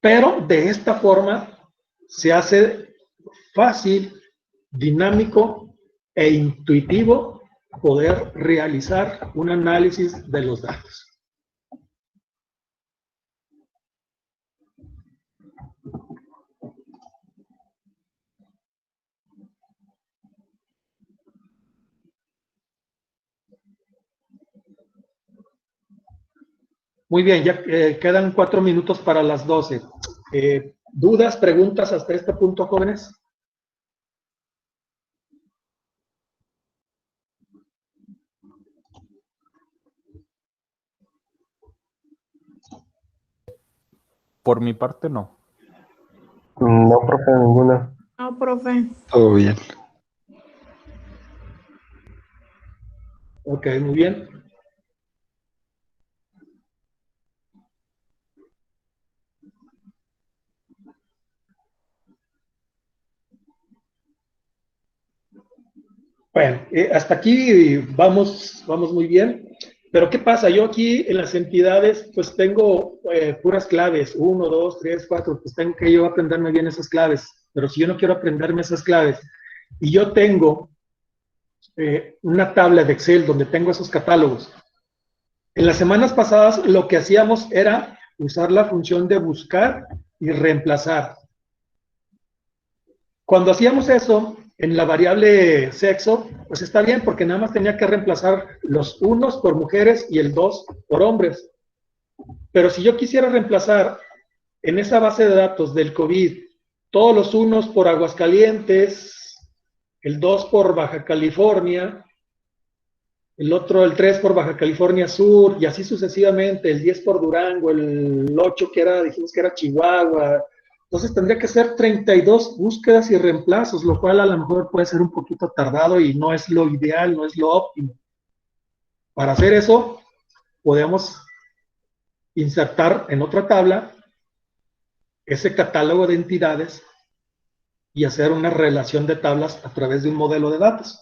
Pero de esta forma se hace fácil, dinámico e intuitivo poder realizar un análisis de los datos. Muy bien, ya quedan 4 minutos para las 12. ¿Dudas, preguntas hasta este punto, jóvenes? Por mi parte, no. No, profe, ninguna. No, profe. Todo bien. Ok, muy bien. Bueno, hasta aquí vamos muy bien. Pero ¿qué pasa? Yo aquí en las entidades pues tengo puras claves, 1, 2, 3, 4, pues tengo que yo aprenderme bien esas claves. Pero si yo no quiero aprenderme esas claves y yo tengo una tabla de Excel donde tengo esos catálogos, en las semanas pasadas lo que hacíamos era usar la función de buscar y reemplazar. Cuando hacíamos eso, en la variable sexo, pues está bien, porque nada más tenía que reemplazar los unos por mujeres y el 2 por hombres. Pero si yo quisiera reemplazar en esa base de datos del COVID todos los unos por Aguascalientes, el 2 por Baja California, el 3 por Baja California Sur, y así sucesivamente, el 10 por Durango, el 8 dijimos que era Chihuahua. Entonces tendría que ser 32 búsquedas y reemplazos, lo cual a lo mejor puede ser un poquito tardado y no es lo ideal, no es lo óptimo. Para hacer eso, podemos insertar en otra tabla ese catálogo de entidades y hacer una relación de tablas a través de un modelo de datos.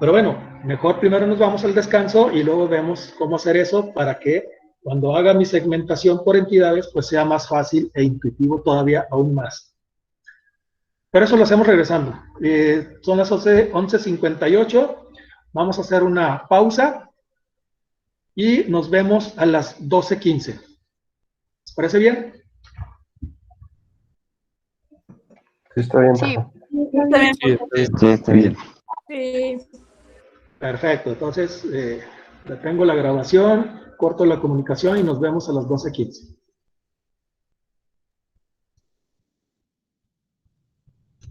Pero bueno, mejor primero nos vamos al descanso y luego vemos cómo hacer eso para que cuando haga mi segmentación por entidades, pues sea más fácil e intuitivo todavía aún más. Pero eso lo hacemos regresando. Son las 11:58. Vamos a hacer una pausa y nos vemos a las 12:15. ¿Les parece bien? Sí, está bien. Sí. Está bien. Sí, está bien. Sí. Perfecto. Entonces, detengo la grabación, corto la comunicación y nos vemos a las 12:15.